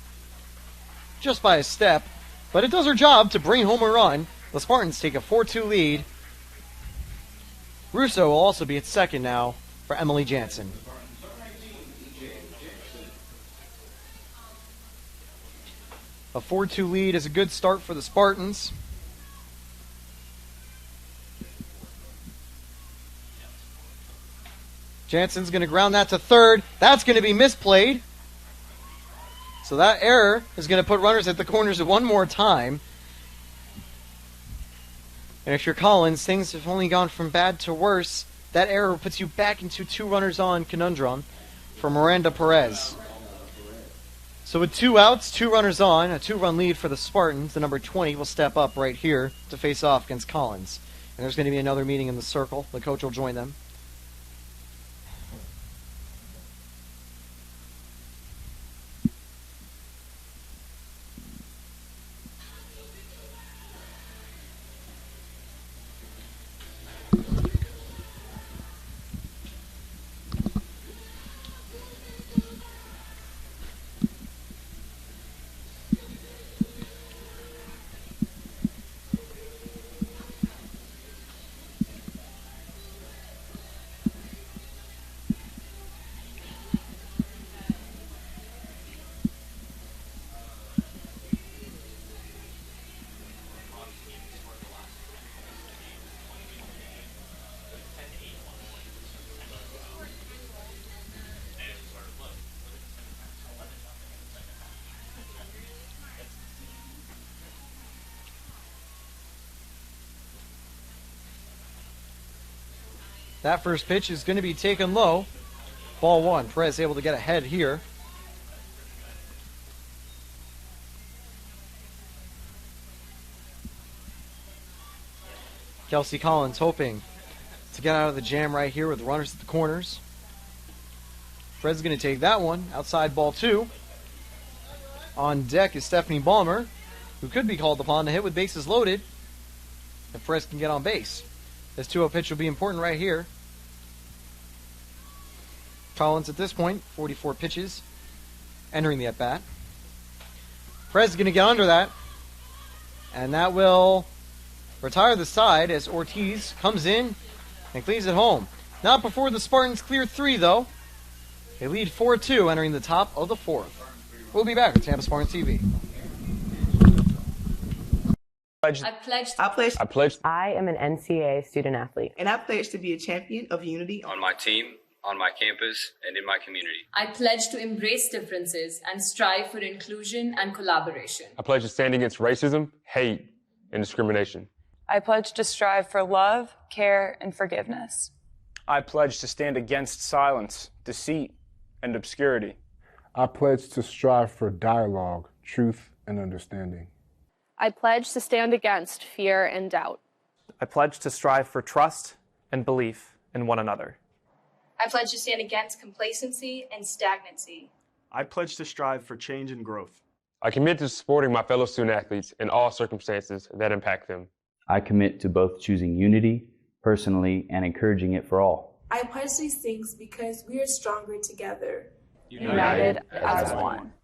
just by a step, but it does her job to bring home a run. The Spartans take a 4-2 lead. Russo will also be at second now for Emily Jansen. A 4-2 lead is a good start for the Spartans. Jansen's going to ground that to third. That's going to be misplayed. So that error is going to put runners at the corners one more time. And if you're Collins, things have only gone from bad to worse. That error puts you back into 2 runners on conundrum for Miranda Perez. So with 2 outs, 2 runners on, a 2-run lead for the Spartans, the number 20 will step up right here to face off against Collins. And there's going to be another meeting in the circle. The coach will join them. That first pitch is going to be taken low. Ball 1. Perez able to get ahead here. Kelsey Collins hoping to get out of the jam right here with runners at the corners. Perez is going to take that one. Outside ball 2. On deck is Stephanie Ballmer, who could be called upon to hit with bases loaded if Perez can get on base. This 2-0 pitch will be important right here. Collins at this point, 44 pitches, entering the at-bat. Perez is going to get under that, and that will retire the side as Ortiz comes in and cleans it home. Not before the Spartans clear 3, though. They lead 4-2 entering the top of the 4th. We'll be back with Tampa Spartans TV. I pledge. I am an NCAA student athlete. And I pledge to be a champion of unity on my team, on my campus, and in my community. I pledge to embrace differences and strive for inclusion and collaboration. I pledge to stand against racism, hate, and discrimination. I pledge to strive for love, care, and forgiveness. I pledge to stand against silence, deceit, and obscurity. I pledge to strive for dialogue, truth, and understanding. I pledge to stand against fear and doubt. I pledge to strive for trust and belief in one another. I pledge to stand against complacency and stagnancy. I pledge to strive for change and growth. I commit to supporting my fellow student athletes in all circumstances that impact them. I commit to both choosing unity personally and encouraging it for all. I pledge these things because we are stronger together. United as one.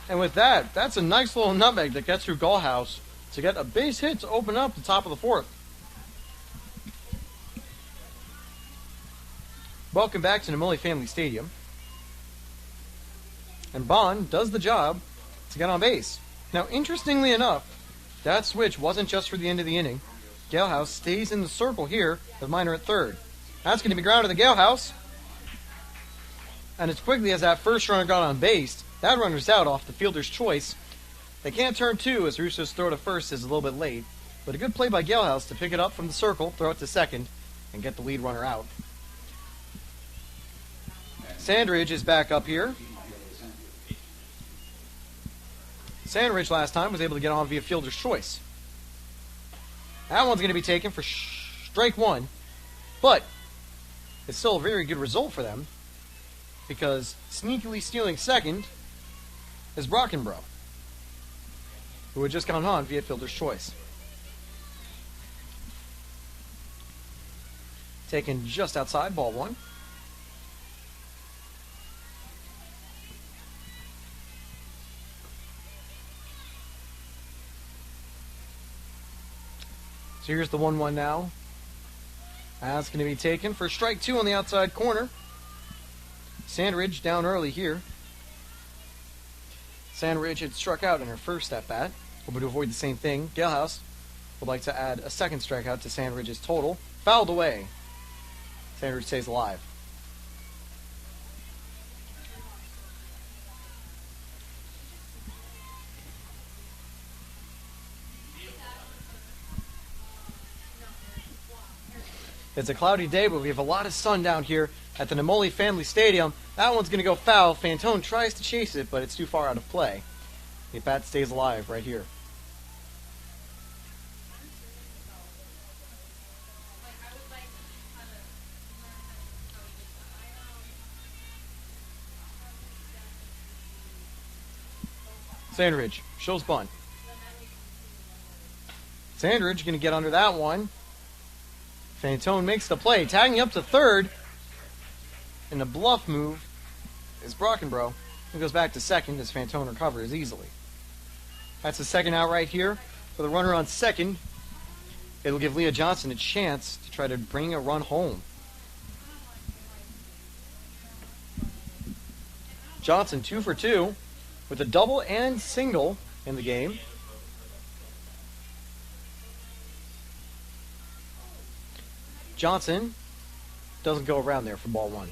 And with that, that's a nice little nutmeg that gets through Gallhouse to get a base hit to open up the top of the fourth. Welcome back to Namoli Family Stadium. And Bond does the job to get on base. Now, interestingly enough, that switch wasn't just for the end of the inning. Galehouse stays in the circle here with Minor at third. That's going to be grounded to Galehouse. And as quickly as that first runner got on base, that runner's out off the fielder's choice. They can't turn two as Russo's throw to first is a little bit late, but a good play by Galehouse to pick it up from the circle, throw it to second, and get the lead runner out. Sandridge is back up here. Sandridge last time was able to get on via fielder's choice. That one's going to be taken for strike one, but it's still a very good result for them because sneakily stealing second is Brockenbrough, who had just gone on via fielder's choice. Taken just outside, ball one. So here's the 1-1 now. That's going to be taken for strike two on the outside corner. Sandridge down early here. Sandridge had struck out in her first at-bat. Hoping to avoid the same thing. Galehouse would like to add a second strikeout to Sandridge's total. Fouled away. Sandridge stays alive. It's a cloudy day, but we have a lot of sun down here at the Namoli Family Stadium. That one's going to go foul. Fantone tries to chase it, but it's too far out of play. The bat stays alive right here. Sandridge shows bunt. Sandridge going to get under that one. Fantone makes the play, tagging up to third. And the bluff move is Brockenbrough. He goes back to second as Fantone recovers easily. That's the second out right here. For the runner on second, it'll give Leah Johnson a chance to try to bring a run home. Johnson 2 for 2 with a double and single in the game. Johnson doesn't go around there for ball one.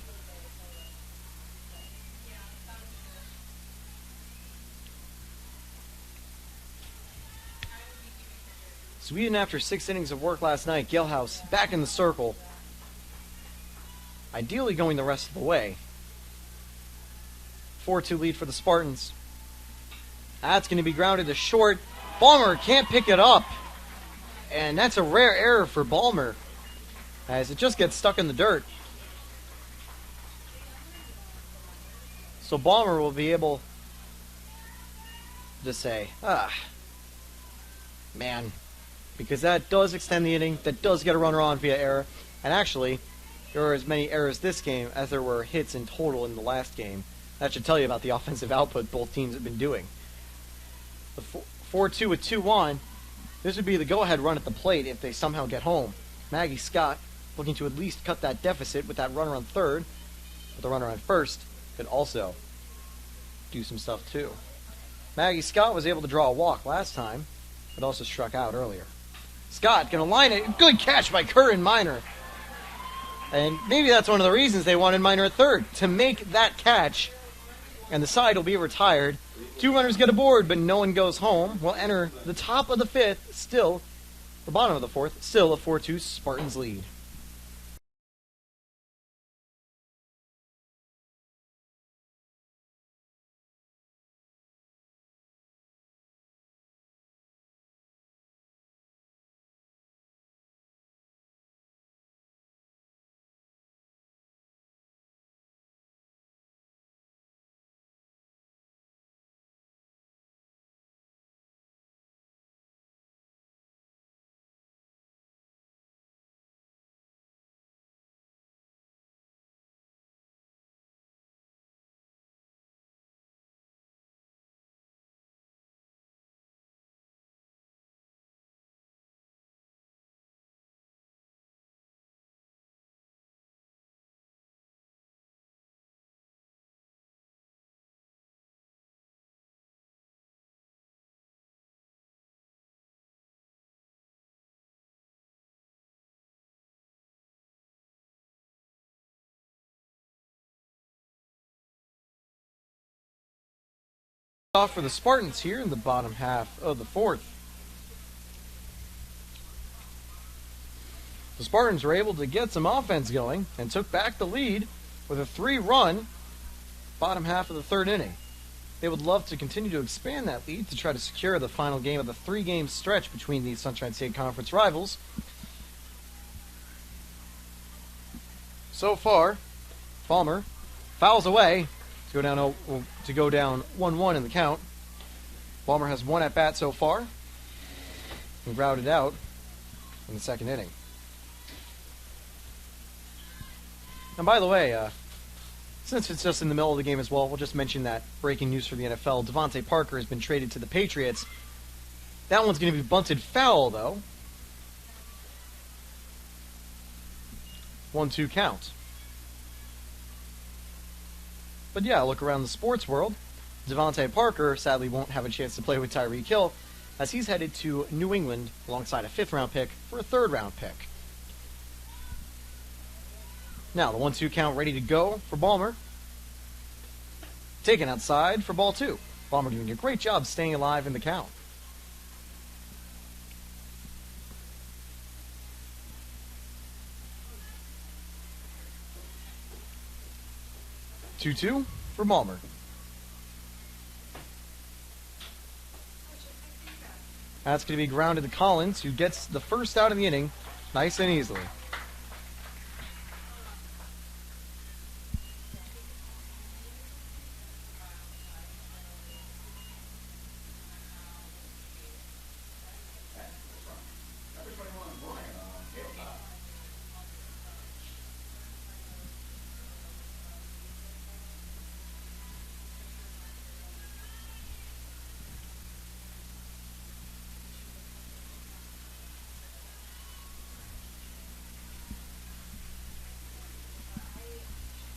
Sweden, after 6 innings of work last night, Galehouse back in the circle. Ideally going the rest of the way. 4-2 lead for the Spartans. That's going to be grounded to short. Balmer can't pick it up. And that's a rare error for Balmer, as it just gets stuck in the dirt. So Balmer will be able to say, man, because that does extend the inning, that does get a runner on via error. And actually, there were as many errors this game as there were hits in total in the last game. That should tell you about the offensive output both teams have been doing. The 4-2 with 2-1, this would be the go-ahead run at the plate if they somehow get home. Maggie Scott looking to at least cut that deficit with that runner on third, but the runner on first could also do some stuff too. Maggie Scott was able to draw a walk last time, but also struck out earlier. Scott gonna line it. Good catch by Curran Minor. And maybe that's one of the reasons they wanted Minor at third, to make that catch, and the side will be retired. 2 runners get aboard, but no one goes home. We'll enter the top of the fifth, still, the bottom of the fourth, still a 4-2 Spartans lead. Off for the Spartans here in the bottom half of the fourth. The Spartans were able to get some offense going and took back the lead with a 3-run bottom half of the third inning. They would love to continue to expand that lead to try to secure the final game of the 3-game stretch between these Sunshine State Conference rivals. So far, Palmer fouls away to go down 1-1 in the count. Palmer has 1 at bat so far and grounded out in the second inning. And by the way, since it's just in the middle of the game as well, we'll just mention that breaking news for the NFL. Devontae Parker has been traded to the Patriots. That one's going to be bunted foul, though. 1-2 count. But yeah, look around the sports world. Devontae Parker sadly won't have a chance to play with Tyreek Hill, as he's headed to New England alongside a 5th-round pick for a 3rd-round pick. Now, the 1-2 count ready to go for Balmer. Taken outside for ball 2. Balmer doing a great job staying alive in the count. Two for Balmer. That's going to be grounded to Collins, who gets the first out of the inning nice and easily.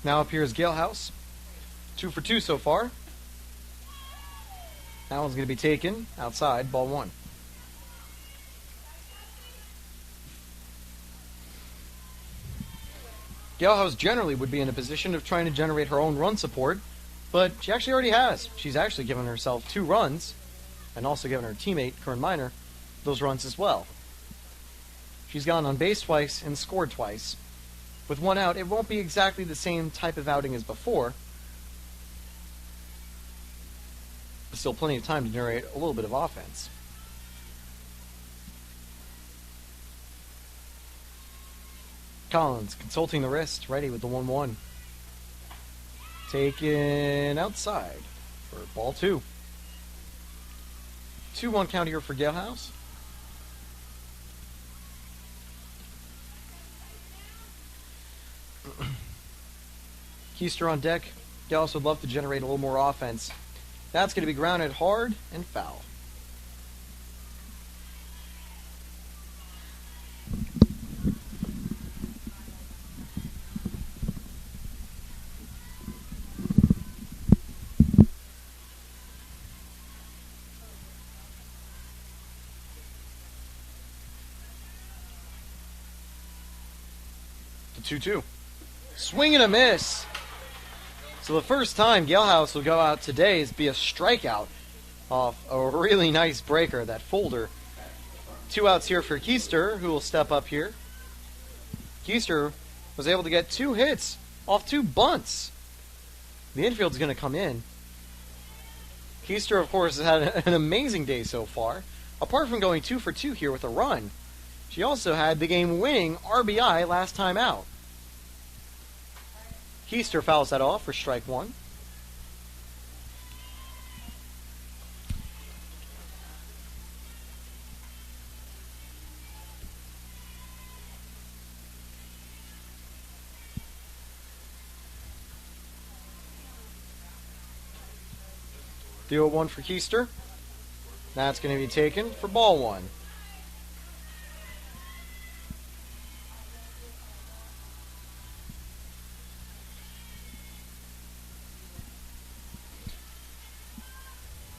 Now appears Galehouse. 2 for 2 so far. That one's going to be taken outside, ball 1. Galehouse generally would be in a position of trying to generate her own run support, but she actually already has. She's actually given herself 2 runs, and also given her teammate, Corinne Miner, those runs as well. She's gone on base twice and scored twice. With 1 out, it won't be exactly the same type of outing as before. But still plenty of time to generate a little bit of offense. Collins consulting the wrist, ready with the 1-1. Taken outside for ball 2. 2-1 count here for Galehouse. Keister on deck. Galehouse would love to generate a little more offense. That's going to be grounded hard and foul. The 2-2. Swing and a miss. So the first time Galehouse will go out today is be a strikeout off a really nice breaker, that folder. 2 outs here for Keister, who will step up here. Keister was able to get 2 hits off 2 bunts. The infield's going to come in. Keister, of course, has had an amazing day so far. Apart from going 2 for 2 here with a run, she also had the game-winning RBI last time out. Keister fouls that off for strike 1. The 0-1 for Keister. That's going to be taken for ball 1.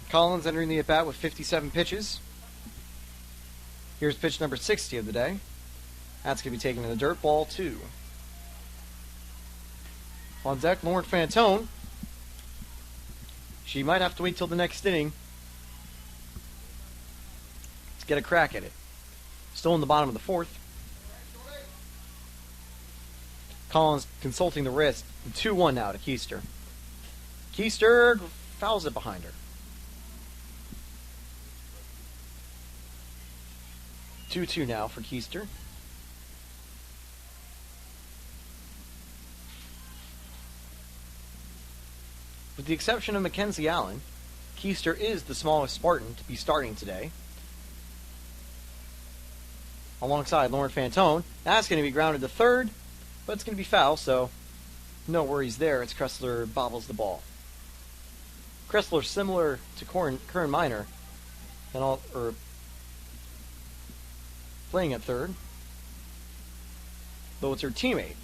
Collins entering the at-bat with 57 pitches. Here's pitch number 60 of the day. That's going to be taken in the dirt, ball 2. On deck, Lauren Fantone. she might have to wait till the next inning to get a crack at it. Still in the bottom of the fourth. Collins consulting the wrist. 2-1 now to Keister. Keister fouls it behind her. 2-2 now for Keister. With the exception of Mackenzie Allen, Keister is the smallest Spartan to be starting today. Alongside Lauren Fantone. That's going to be grounded to third, but it's going to be foul, so no worries there. It's Kressler bobbles the ball. Kressler, similar to Curran Minor, playing at third, though it's her teammate,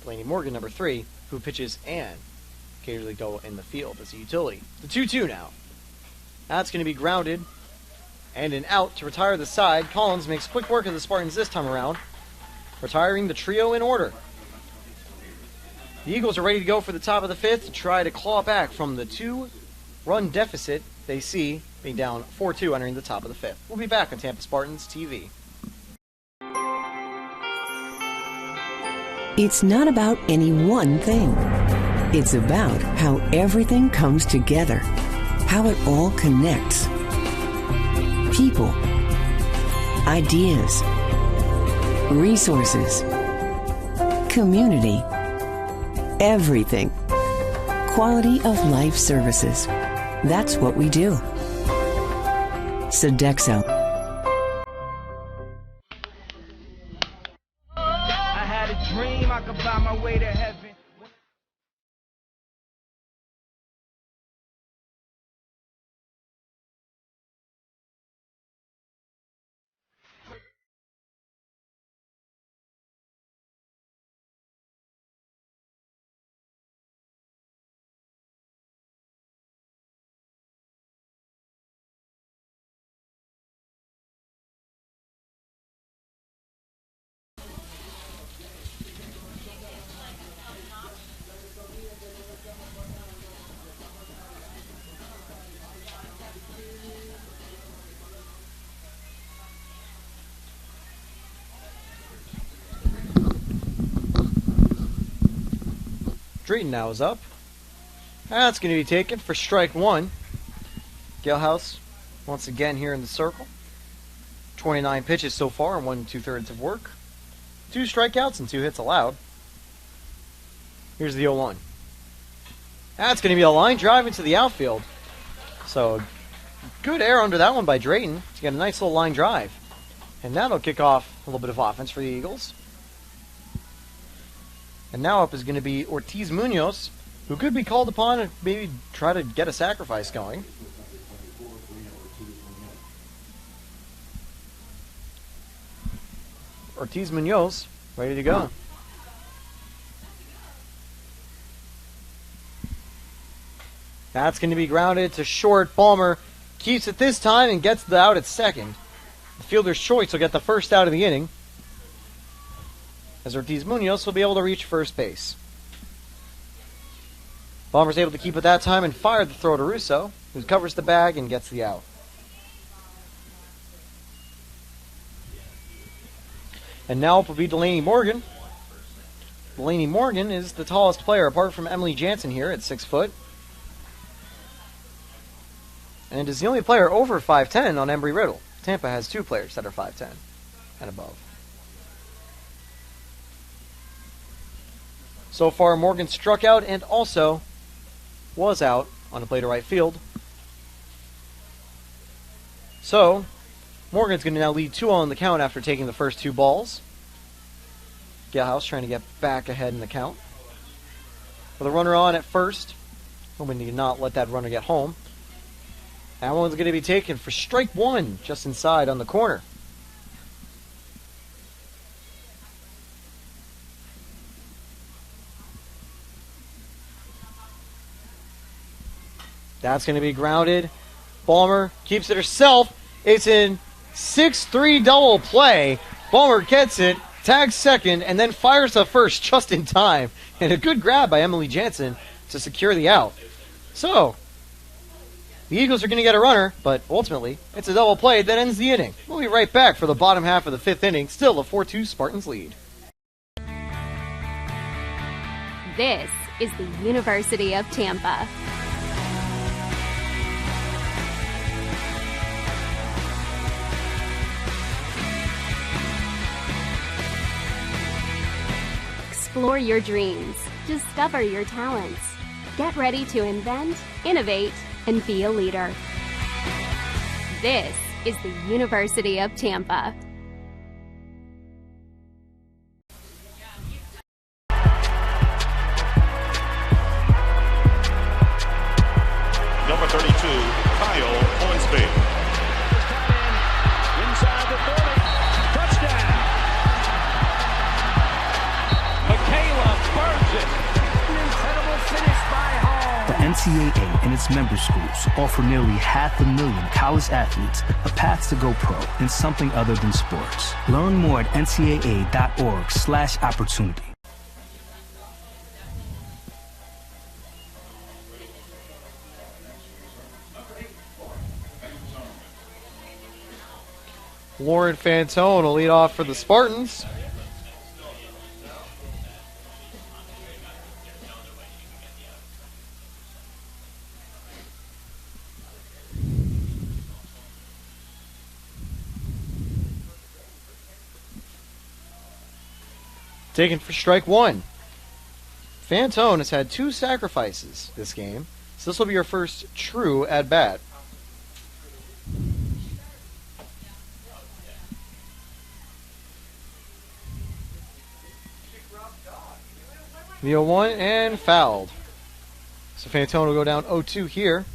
Delaney Morgan, number 3, who pitches and occasionally go in the field as a utility. The 2-2 now. That's going to be grounded and an out to retire the side. Collins makes quick work of the Spartans this time around, retiring the trio in order. The Eagles are ready to go for the top of the 5th to try to claw back from the 2-run deficit they see, being down 4-2 entering the top of the 5th. We'll be back on Tampa Spartans TV. It's not about any one thing. It's about how everything comes together, how it all connects. People, ideas, resources, community, everything. Quality of life services. That's what we do. Sodexo. I had a dream I could buy my way to heaven. Drayton now is up. That's going to be taken for strike 1. Galehouse once again here in the circle. 29 pitches so far and 1 2/3 of work. 2 strikeouts and 2 hits allowed. Here's the 0-1. That's going to be a line drive into the outfield. So good air under that one by Drayton. He's got a nice little line drive. And that'll kick off a little bit of offense for the Eagles. And now up is going to be Ortiz Munoz, who could be called upon and maybe try to get a sacrifice going. Ortiz Munoz, ready to go. That's going to be grounded to short. Balmer keeps it this time and gets the out at second. The fielder's choice will get the first out of the inning, as Ortiz Munoz will be able to reach first base. Balmer's able to keep it that time and fire the throw to Russo, who covers the bag and gets the out. And now it will be Delaney Morgan. Delaney Morgan is the tallest player apart from Emily Jansen here at 6 foot. And is the only player over 5'10" on Embry Riddle. Tampa has 2 players that are 5'10" and above. So far, Morgan struck out and also was out on a play to right field. So, Morgan's going to now lead 2-0 on the count after taking the first 2 balls. Galehouse trying to get back ahead in the count. With a runner on at first, hoping to not let that runner get home. That one's going to be taken for strike 1, just inside on the corner. That's going to be grounded. Balmer keeps it herself. It's in 6-3 double play. Balmer gets it, tags second, and then fires the first just in time. And a good grab by Emily Jansen to secure the out. So, The Eagles are going to get a runner, but ultimately, it's a double play that ends the inning. We'll be right back for the bottom half of the 5th inning, still a 4-2 Spartans lead. This is the University of Tampa. Explore your dreams. Discover your talents. Get ready to invent, innovate, and be a leader. This is the University of Tampa. Number 32, Kyle Hornsby. Inside the 30. Touchdown. Michaela burns it. An incredible finish by Hall. The NCAA and its member schools offer nearly 500,000 college athletes a path to go pro in something other than sports. Learn more at ncaa.org/opportunity. Lauren Fantone will lead off for the Spartans. Taken for strike one. Fantone has had 2 sacrifices this game, so this will be your first true at-bat. The 0-1 and fouled. So Fantone will go down 0-2 here.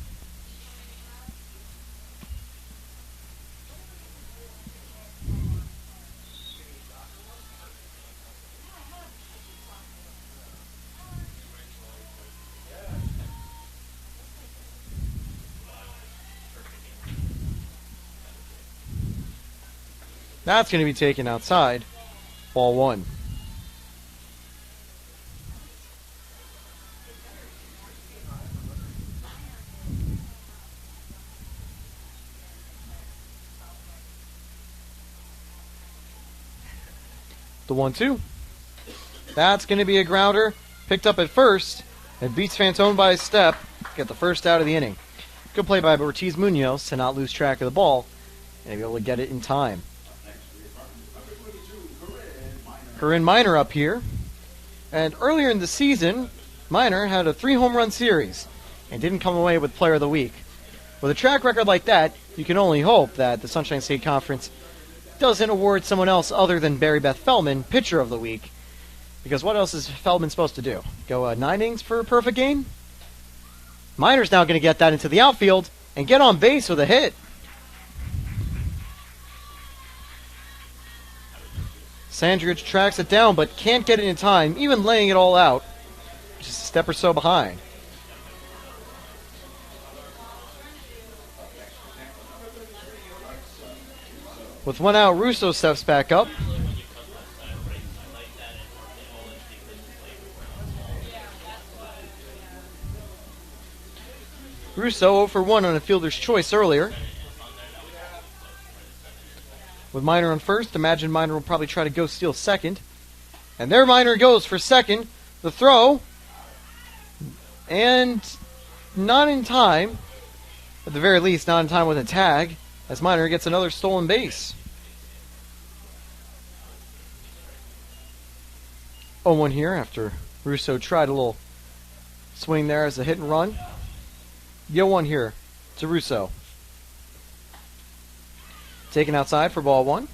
That's going to be taken outside. Ball 1. The 1-2. That's going to be a grounder. Picked up at first and beats Fantone by a step. Get the first out of the inning. Good play by Ortiz Munoz to not lose track of the ball and be able to get it in time. Corinne Miner up here. And earlier in the season, Miner had a 3-home run series and didn't come away with Player of the Week. With a track record like that, you can only hope that the Sunshine State Conference doesn't award someone else other than Barry Beth Feldman Pitcher of the Week. Because what else is Feldman supposed to do? Go 9 innings for a perfect game? Miner's now going to get that into the outfield and get on base with a hit. Sandridge tracks it down but can't get it in time, even laying it all out. Just a step or so behind. With 1 out, Russo steps back up. Russo 0 for 1 on a fielder's choice earlier. With Miner on first, imagine Miner will probably try to go steal second. And there Miner goes for second. The throw. And not in time. At the very least, not in time with a tag. As Miner gets another stolen base. 0-1 here after Russo tried a little swing there as a hit and run. 0-1 here to Russo. Taken outside for ball 1.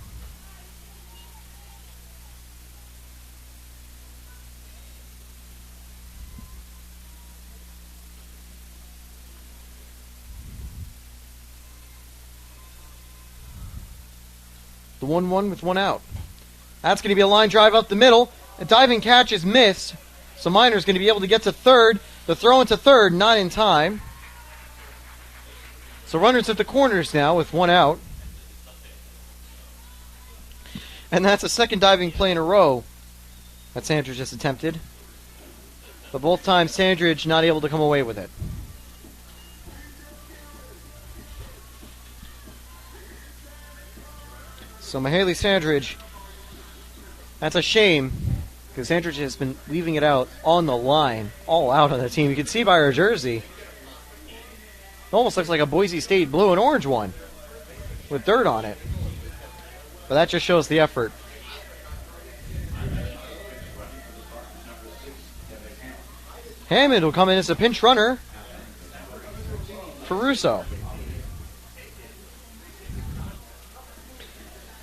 The 1-1 with 1 out. That's going to be a line drive up the middle. A diving catch is missed. So Miner's going to be able to get to third. The throw into third, not in time. So runners at the corners now with 1 out. And that's a second diving play in a row that Sandridge just attempted. But both times Sandridge not able to come away with it. So Mahaley Sandridge, that's a shame, because Sandridge has been leaving it out on the line, all out on the team. You can see by her jersey, it almost looks like a Boise State blue and orange one with dirt on it. But that just shows the effort. Hammond will come in as a pinch runner for Russo.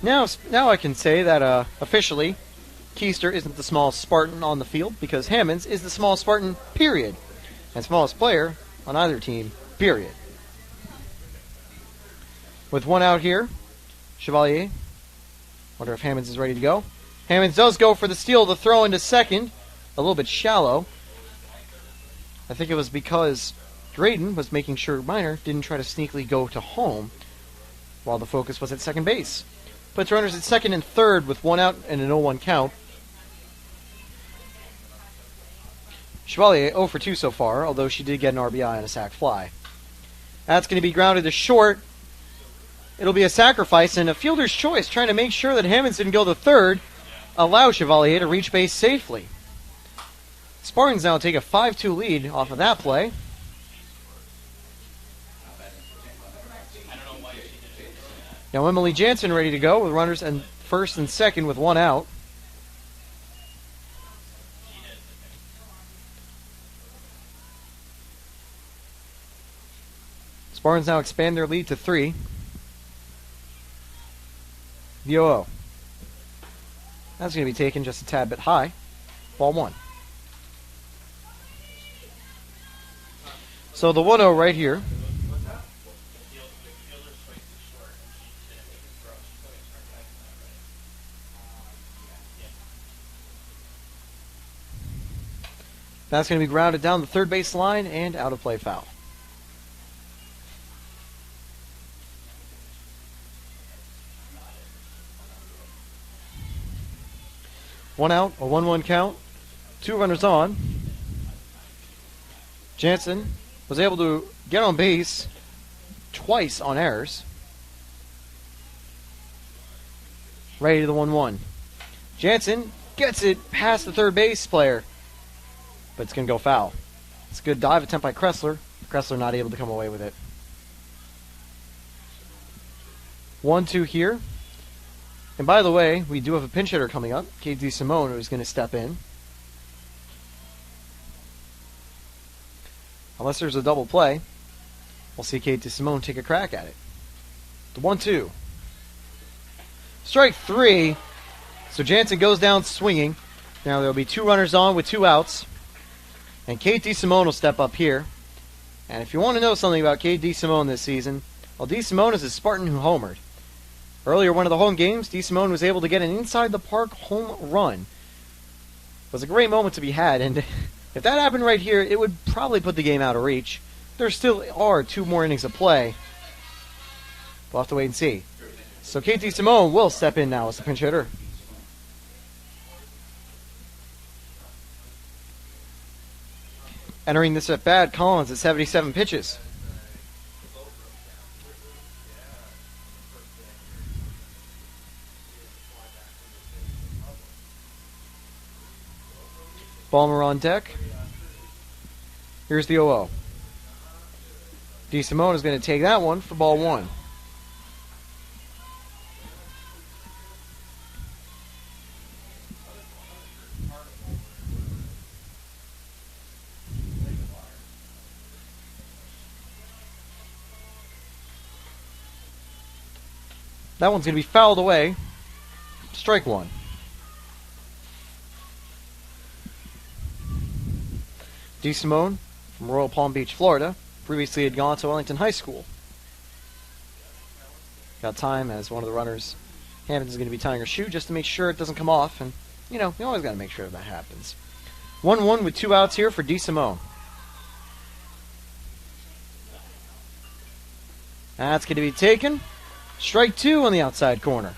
Now I can say that officially, Keister isn't the smallest Spartan on the field because Hammonds is the smallest Spartan, period. And smallest player on either team, period. With one out here, Chevalier. Wonder if Hammonds is ready to go. Hammonds does go for the steal, the throw into second. A little bit shallow. I think it was because Drayden was making sure Minor didn't try to sneakily go to home while the focus was at second base. Puts runners at second and third with one out and an 0-1 count. Chevalier 0 for 2 so far, although she did get an RBI on a sac fly. That's going to be grounded to short. It'll be a sacrifice and a fielder's choice, trying to make sure that Hammonds didn't go to third, allow Chevalier to reach base safely. Spartans now take a 5-2 lead off of that play. Now Emily Jansen ready to go with runners in first and second with one out. Spartans now expand their lead to 3. The 0-0. That's going to be taken just a tad bit high. Ball 1. So the 1-0 right here. That's going to be grounded down the third base line and out of play foul. One out, a 1-1 count, 2 runners on. Jansen was able to get on base twice on errors. Ready to the 1-1. Jansen gets it past the third base player, but it's going to go foul. It's a good dive attempt by Kressler. Kressler not able to come away with it. 1-2 here. And by the way, we do have a pinch hitter coming up, Kate DeSimone, who's going to step in. Unless there's a double play, we'll see Kate DeSimone take a crack at it. The 1-2. Strike 3. So Jansen goes down swinging. Now there will be 2 runners on with 2 outs. And Kate DeSimone will step up here. And if you want to know something about Kate DeSimone this season, well, DeSimone is a Spartan who homered. Earlier, one of the home games, DeSimone was able to get an inside-the-park home run. It was a great moment to be had, and if that happened right here, it would probably put the game out of reach. There still are 2 more innings of play. We'll have to wait and see. So Kate DeSimone will step in now as the pinch hitter. Entering this at bat, Collins at 77 pitches. Balmer on deck. Here's the 0-0. DeSimone is going to take that one for ball 1. That one's going to be fouled away. Strike 1. DeSimone from Royal Palm Beach, Florida, previously had gone to Wellington High School. Got time as one of the runners. Hammonds is going to be tying her shoe just to make sure it doesn't come off, and you know, you always got to make sure that happens. 1-1 with 2 outs here for DeSimone. That's going to be taken. Strike 2 on the outside corner.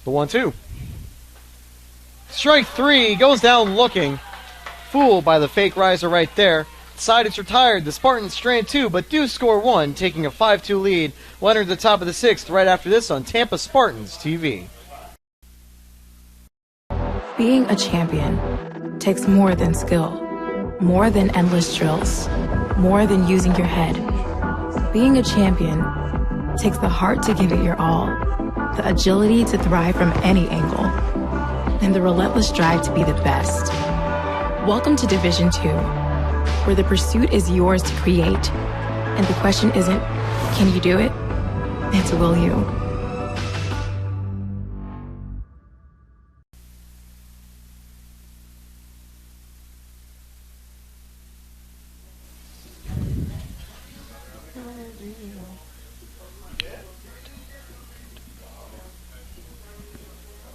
The 1-2. Strike three, goes down looking. Fooled by the fake riser right there. Side is retired. The Spartans strand two, but do score one, taking a 5-2 lead. We'll enter the top of the sixth right after this on Tampa Spartans TV. Being a champion takes more than skill, more than endless drills, more than using your head. Being a champion takes the heart to give it your all, the agility to thrive from any angle, and the relentless drive to be the best. Welcome to Division 2, where the pursuit is yours to create, and the question isn't, can you do it? It's, will you?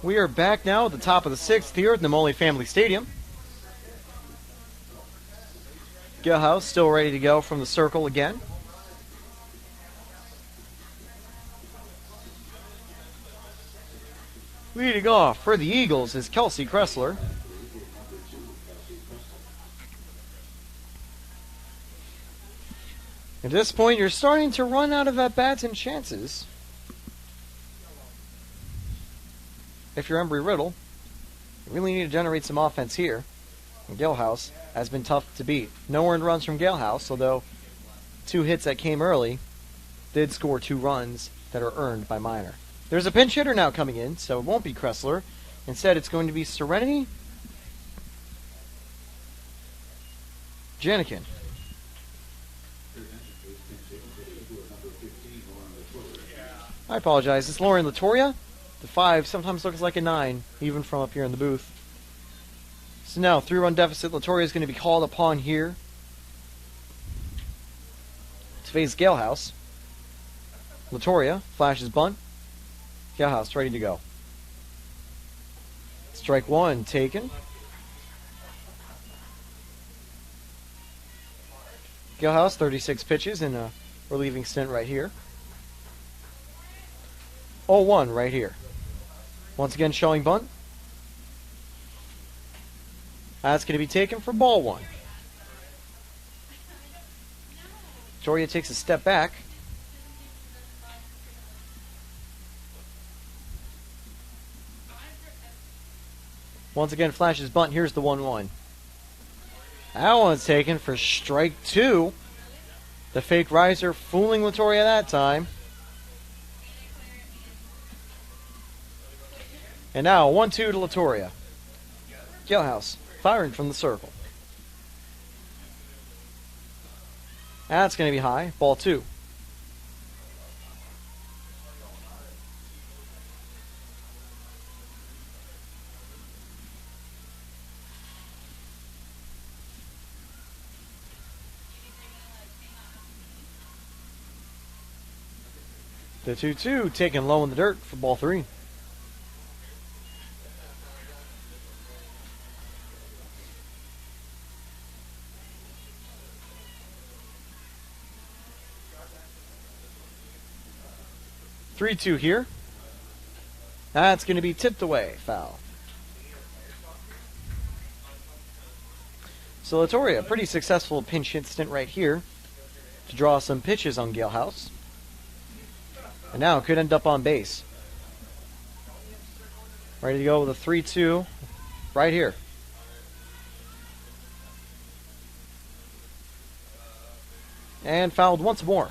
We are back now at the top of the sixth here at Namoli Family Stadium. Galehouse still ready to go from the circle again. Leading off for the Eagles is Kelsey Kressler. At this point, you're starting to run out of at-bats and chances. If you're Embry Riddle, you really need to generate some offense here. And Galehouse has been tough to beat. No earned runs from Galehouse, although 2 hits that came early did score 2 runs that are earned by Minor. There's a pinch hitter now coming in, so it won't be Kressler. Instead, it's going to be Serenity Janikin. I apologize. It's Lauren Latoria. The 5 sometimes looks like a 9, even from up here in the booth. So now, 3-run deficit. Latoria is going to be called upon here to face Galehouse. Latoria flashes bunt. Galehouse ready to go. Strike 1 taken. Galehouse, 36 pitches in a relieving stint right here. 0-1 right here. Once again showing bunt. That's going to be taken for ball 1. Latoria takes a step back. Once again flashes bunt. Here's the 1-1. That one's taken for strike 2. The fake riser fooling Latoria that time. And now 1-2 to Latoria. Galehouse firing from the circle. That's going to be high. Ball 2. The 2-2 taken low in the dirt for ball 3. (3-2) here. That's going to be tipped away. Foul. So Latoria, pretty successful pinch hit stint right here to draw some pitches on Galehouse. And now could end up on base. Ready to go with a 3-2 right here. And fouled once more.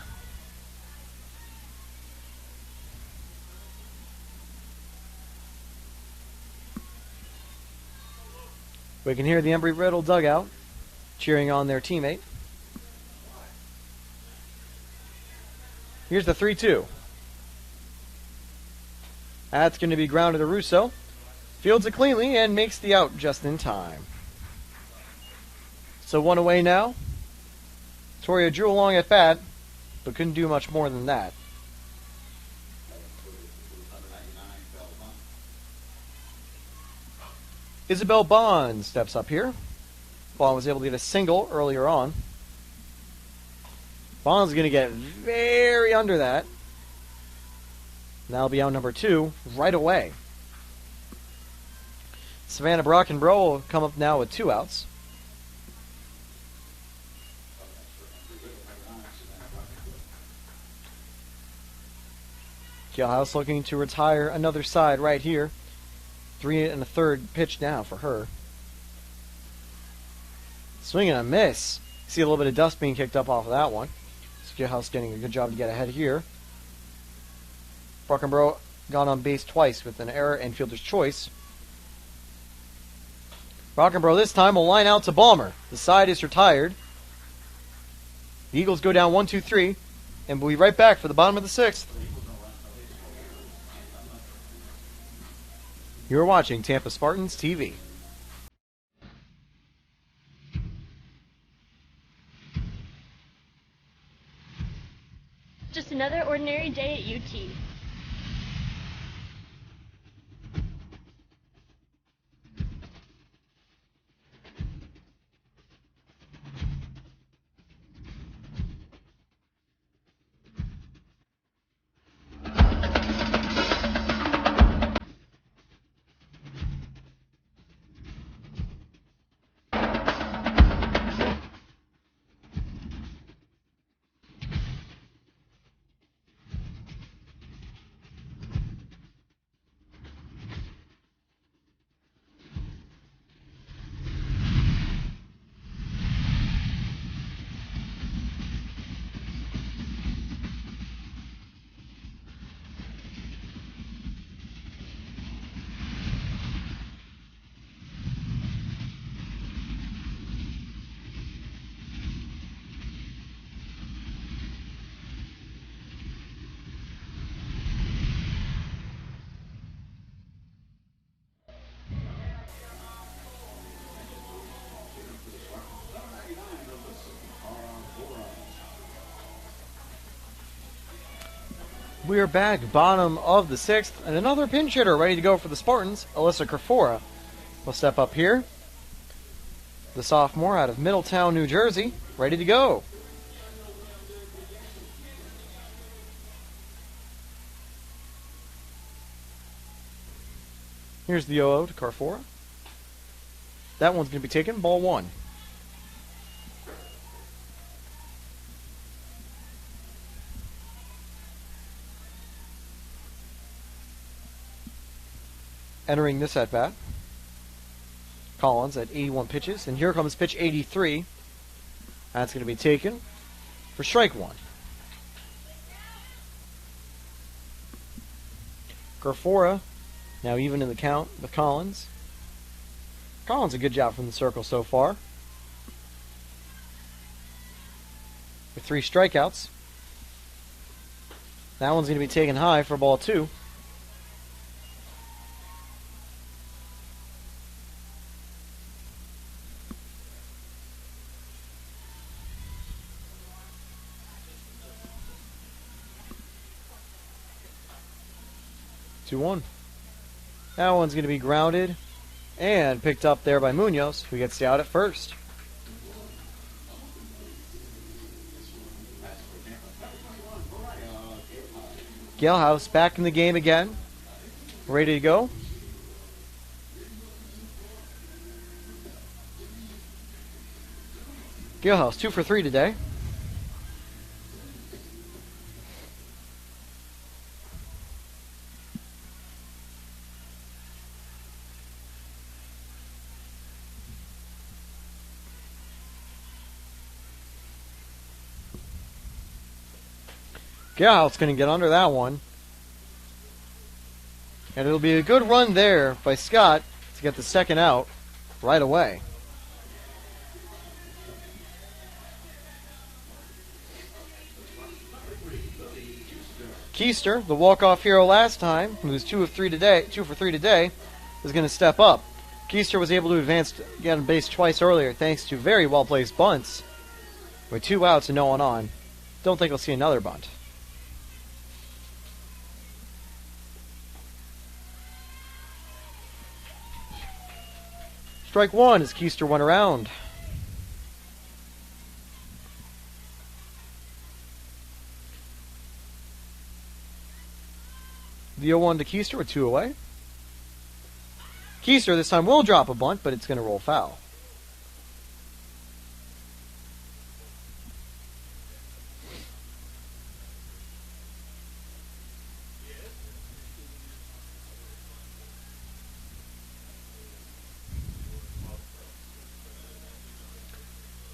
We can hear the Embry Riddle dugout cheering on their teammate. Here's the 3-2. That's going to be grounded to Russo. Fields it cleanly and makes the out just in time. So 1 away now. Latoria drew along at bat, but couldn't do much more than that. Isabel Bond steps up here. Bond was able to get a single earlier on. Bond's going to get very under that. That'll be out number 2 right away. Savannah Brockenbrough will come up now with 2 outs. Galehouse looking to retire another side right here. 3 1/3 pitch now for her. Swing and a miss. See a little bit of dust being kicked up off of that one. Galehouse getting a good job to get ahead here. Brockenbrough gone on base twice with an error and fielder's choice. Brockenbrough this time will line out to Balmer. The side is retired. The Eagles go down 1-2-3, and we'll be right back for the bottom of the 6th. You're watching Tampa Spartans TV. Just another ordinary day at UT. We are back, bottom of the 6th, and another pinch hitter ready to go for the Spartans. Alyssa Kerfora will step up here. The sophomore out of Middletown, New Jersey, ready to go. Here's the 0-0 to Kerfora. That one's going to be taken, ball 1. Entering this at bat, Collins at 81 pitches, and here comes pitch 83. That's going to be taken for strike 1. Kerfora now even in the count with Collins. Collins a good job from the circle so far. With 3 strikeouts. That one's going to be taken high for ball 2. That one's going to be grounded and picked up there by Munoz, who gets the out at first. Galehouse back in the game again. Ready to go. Galehouse 2 for 3 today. Galehouse going to get under that one. And it'll be a good run there by Scott to get the second out right away. Keister, the walk-off hero last time, who was 2 for 3 today, is going to step up. Keister was able to advance, get on base twice earlier thanks to very well-placed bunts. With 2 outs and no one on. Don't think we'll see another bunt. Strike 1 as Keister went around. The 0-1 to Keister with 2 away. Keister this time will drop a bunt, but it's going to roll foul.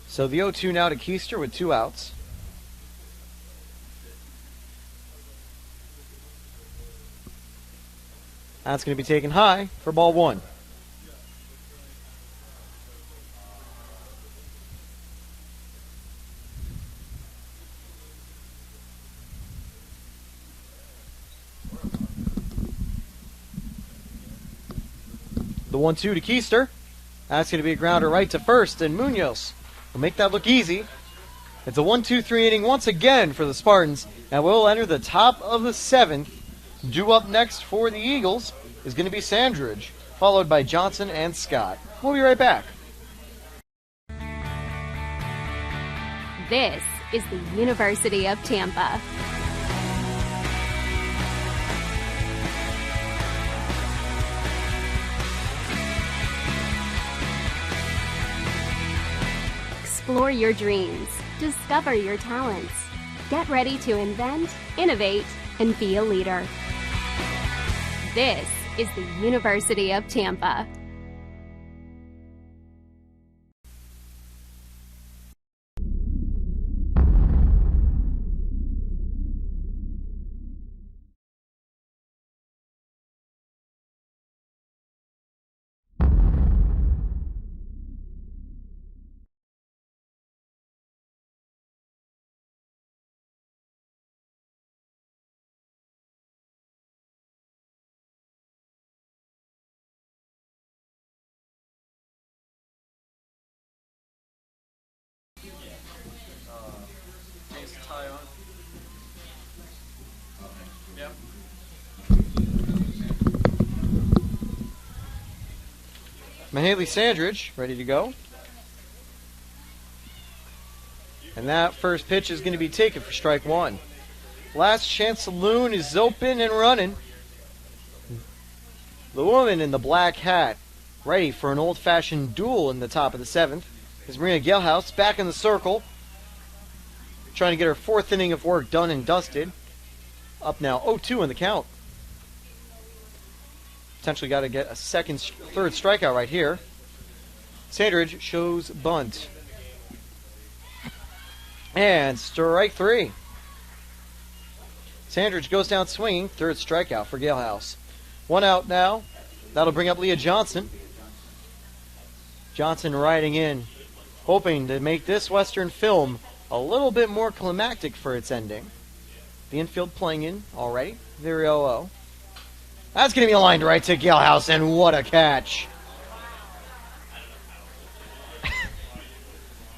So the 0-2 now to Keister with 2 outs. That's going to be taken high for ball 1. The 1-2 to Keister. That's going to be a grounder right to first, and Munoz will make that look easy. It's a 1-2-3 inning once again for the Spartans, and we'll enter the top of the 7th. Due up next for the Eagles is going to be Sandridge, followed by Johnson and Scott. We'll be right back. This is the University of Tampa. Explore your dreams. Discover your talents. Get ready to invent, innovate, and be a leader. This is the University of Tampa. Mahaley Sandridge ready to go. And that first pitch is going to be taken for strike 1. Last Chance Saloon is open and running. The woman in the black hat ready for an old-fashioned duel in the top of the 7th is Marina Galehouse back in the circle, trying to get her 4th inning of work done and dusted. Up now 0-2 in the count. Potentially got to get a third strikeout right here. Sandridge shows bunt. And strike 3. Sandridge goes down swinging, 3rd strikeout for Galehouse. 1 out now. That'll bring up Leah Johnson. Johnson riding in, hoping to make this Western film a little bit more climactic for its ending. The infield playing in already. Very 0-0. That's going to be aligned right to Galehouse, and what a catch.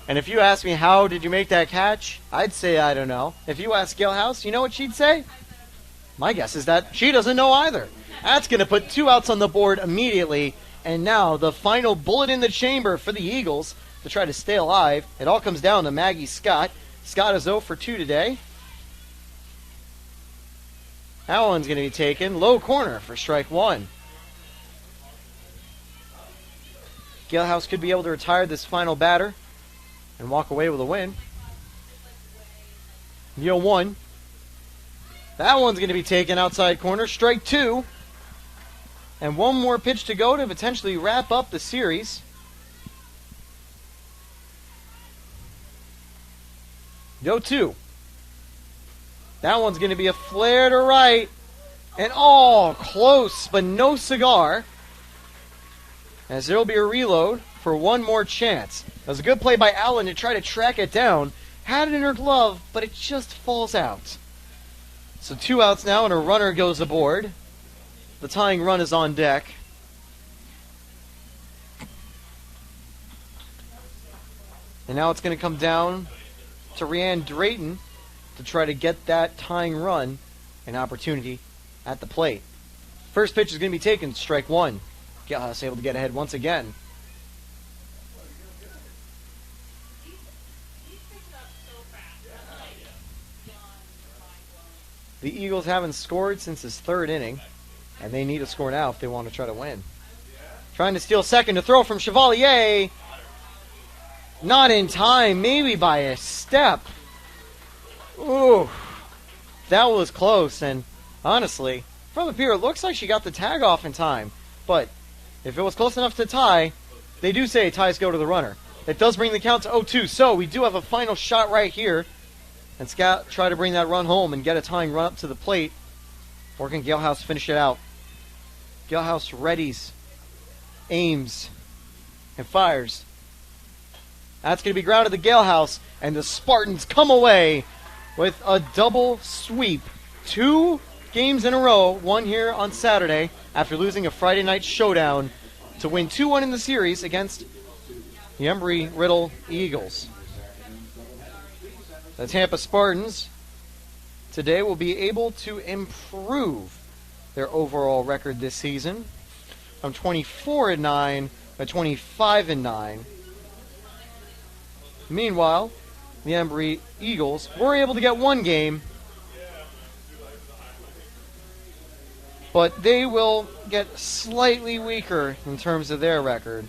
And if you ask me how did you make that catch, I'd say I don't know. If you ask Galehouse, you know what she'd say? My guess is that she doesn't know either. That's going to put 2 outs on the board immediately, and now the final bullet in the chamber for the Eagles to try to stay alive. It all comes down to Maggie Scott. Scott is 0 for 2 today. That one's going to be taken. Low corner for strike 1. Galehouse could be able to retire this final batter and walk away with a win. 0-1. That one's going to be taken outside corner. Strike 2. And one more pitch to go to potentially wrap up the series. 0-2. That one's going to be a flare to right. And close, but no cigar. As there will be a reload for one more chance. That was a good play by Allen to try to track it down. Had it in her glove, but it just falls out. So 2 outs now, and a runner goes aboard. The tying run is on deck. And now it's going to come down to Rhiann Drayton to try to get that tying run an opportunity at the plate. First pitch is going to be taken, strike 1. Galehouse able to get ahead once again. The Eagles haven't scored since his 3rd inning, and they need a score now if they want to try to win. Trying to steal second to throw from Chevalier. Not in time, maybe by a step. Ooh, that was close, and honestly, from up here, it looks like she got the tag off in time. But if it was close enough to tie, they do say ties go to the runner. It does bring the count to 0-2, so we do have a final shot right here. And Scott try to bring that run home and get a tying run up to the plate. Or can Galehouse finish it out? Galehouse readies, aims, and fires. That's going to be grounded to Galehouse, and the Spartans come away with a double sweep. 2 games in a row, one here on Saturday, after losing a Friday night showdown to win 2-1 in the series against the Embry Riddle Eagles. The Tampa Spartans today will be able to improve their overall record this season from 24-9 to 25-9. Meanwhile, the Embry Eagles were able to get 1 game, but they will get slightly weaker in terms of their record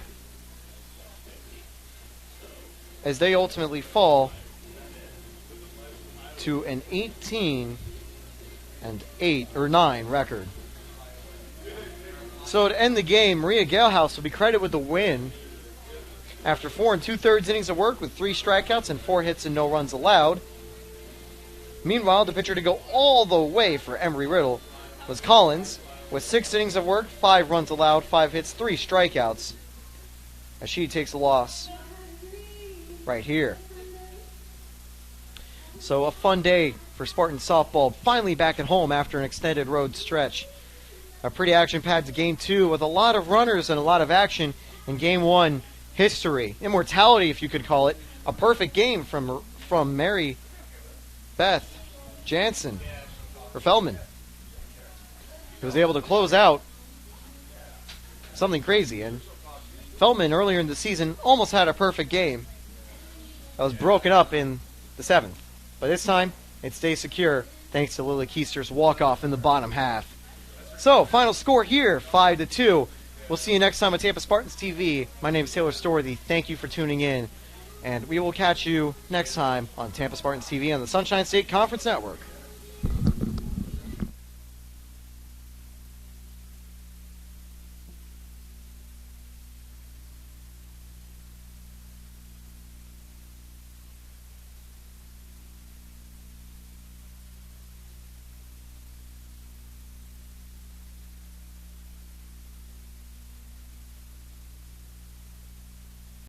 as they ultimately fall to an 18-8 or 9 record. So to end the game, Maria Galehouse will be credited with the win after 4 2/3 innings of work with 3 strikeouts and 4 hits and no runs allowed. Meanwhile, the pitcher to go all the way for Embry Riddle was Collins with 6 innings of work, 5 runs allowed, 5 hits, 3 strikeouts, as she takes a loss right here. So a fun day for Spartan softball, finally back at home after an extended road stretch. A pretty action-packed Game 2 with a lot of runners and a lot of action in Game 1 history. Immortality, if you could call it. A perfect game from Mary Beth Jansen, or Feldman, who was able to close out something crazy. And Feldman, earlier in the season, almost had a perfect game that was broken up in the 7th. But this time, it stays secure thanks to Lily Keister's walk-off in the bottom half. So, final score here, 5-2. We'll see you next time on Tampa Spartans TV. My name is Taylor Storthy. Thank you for tuning in. And we will catch you next time on Tampa Spartans TV on the Sunshine State Conference Network.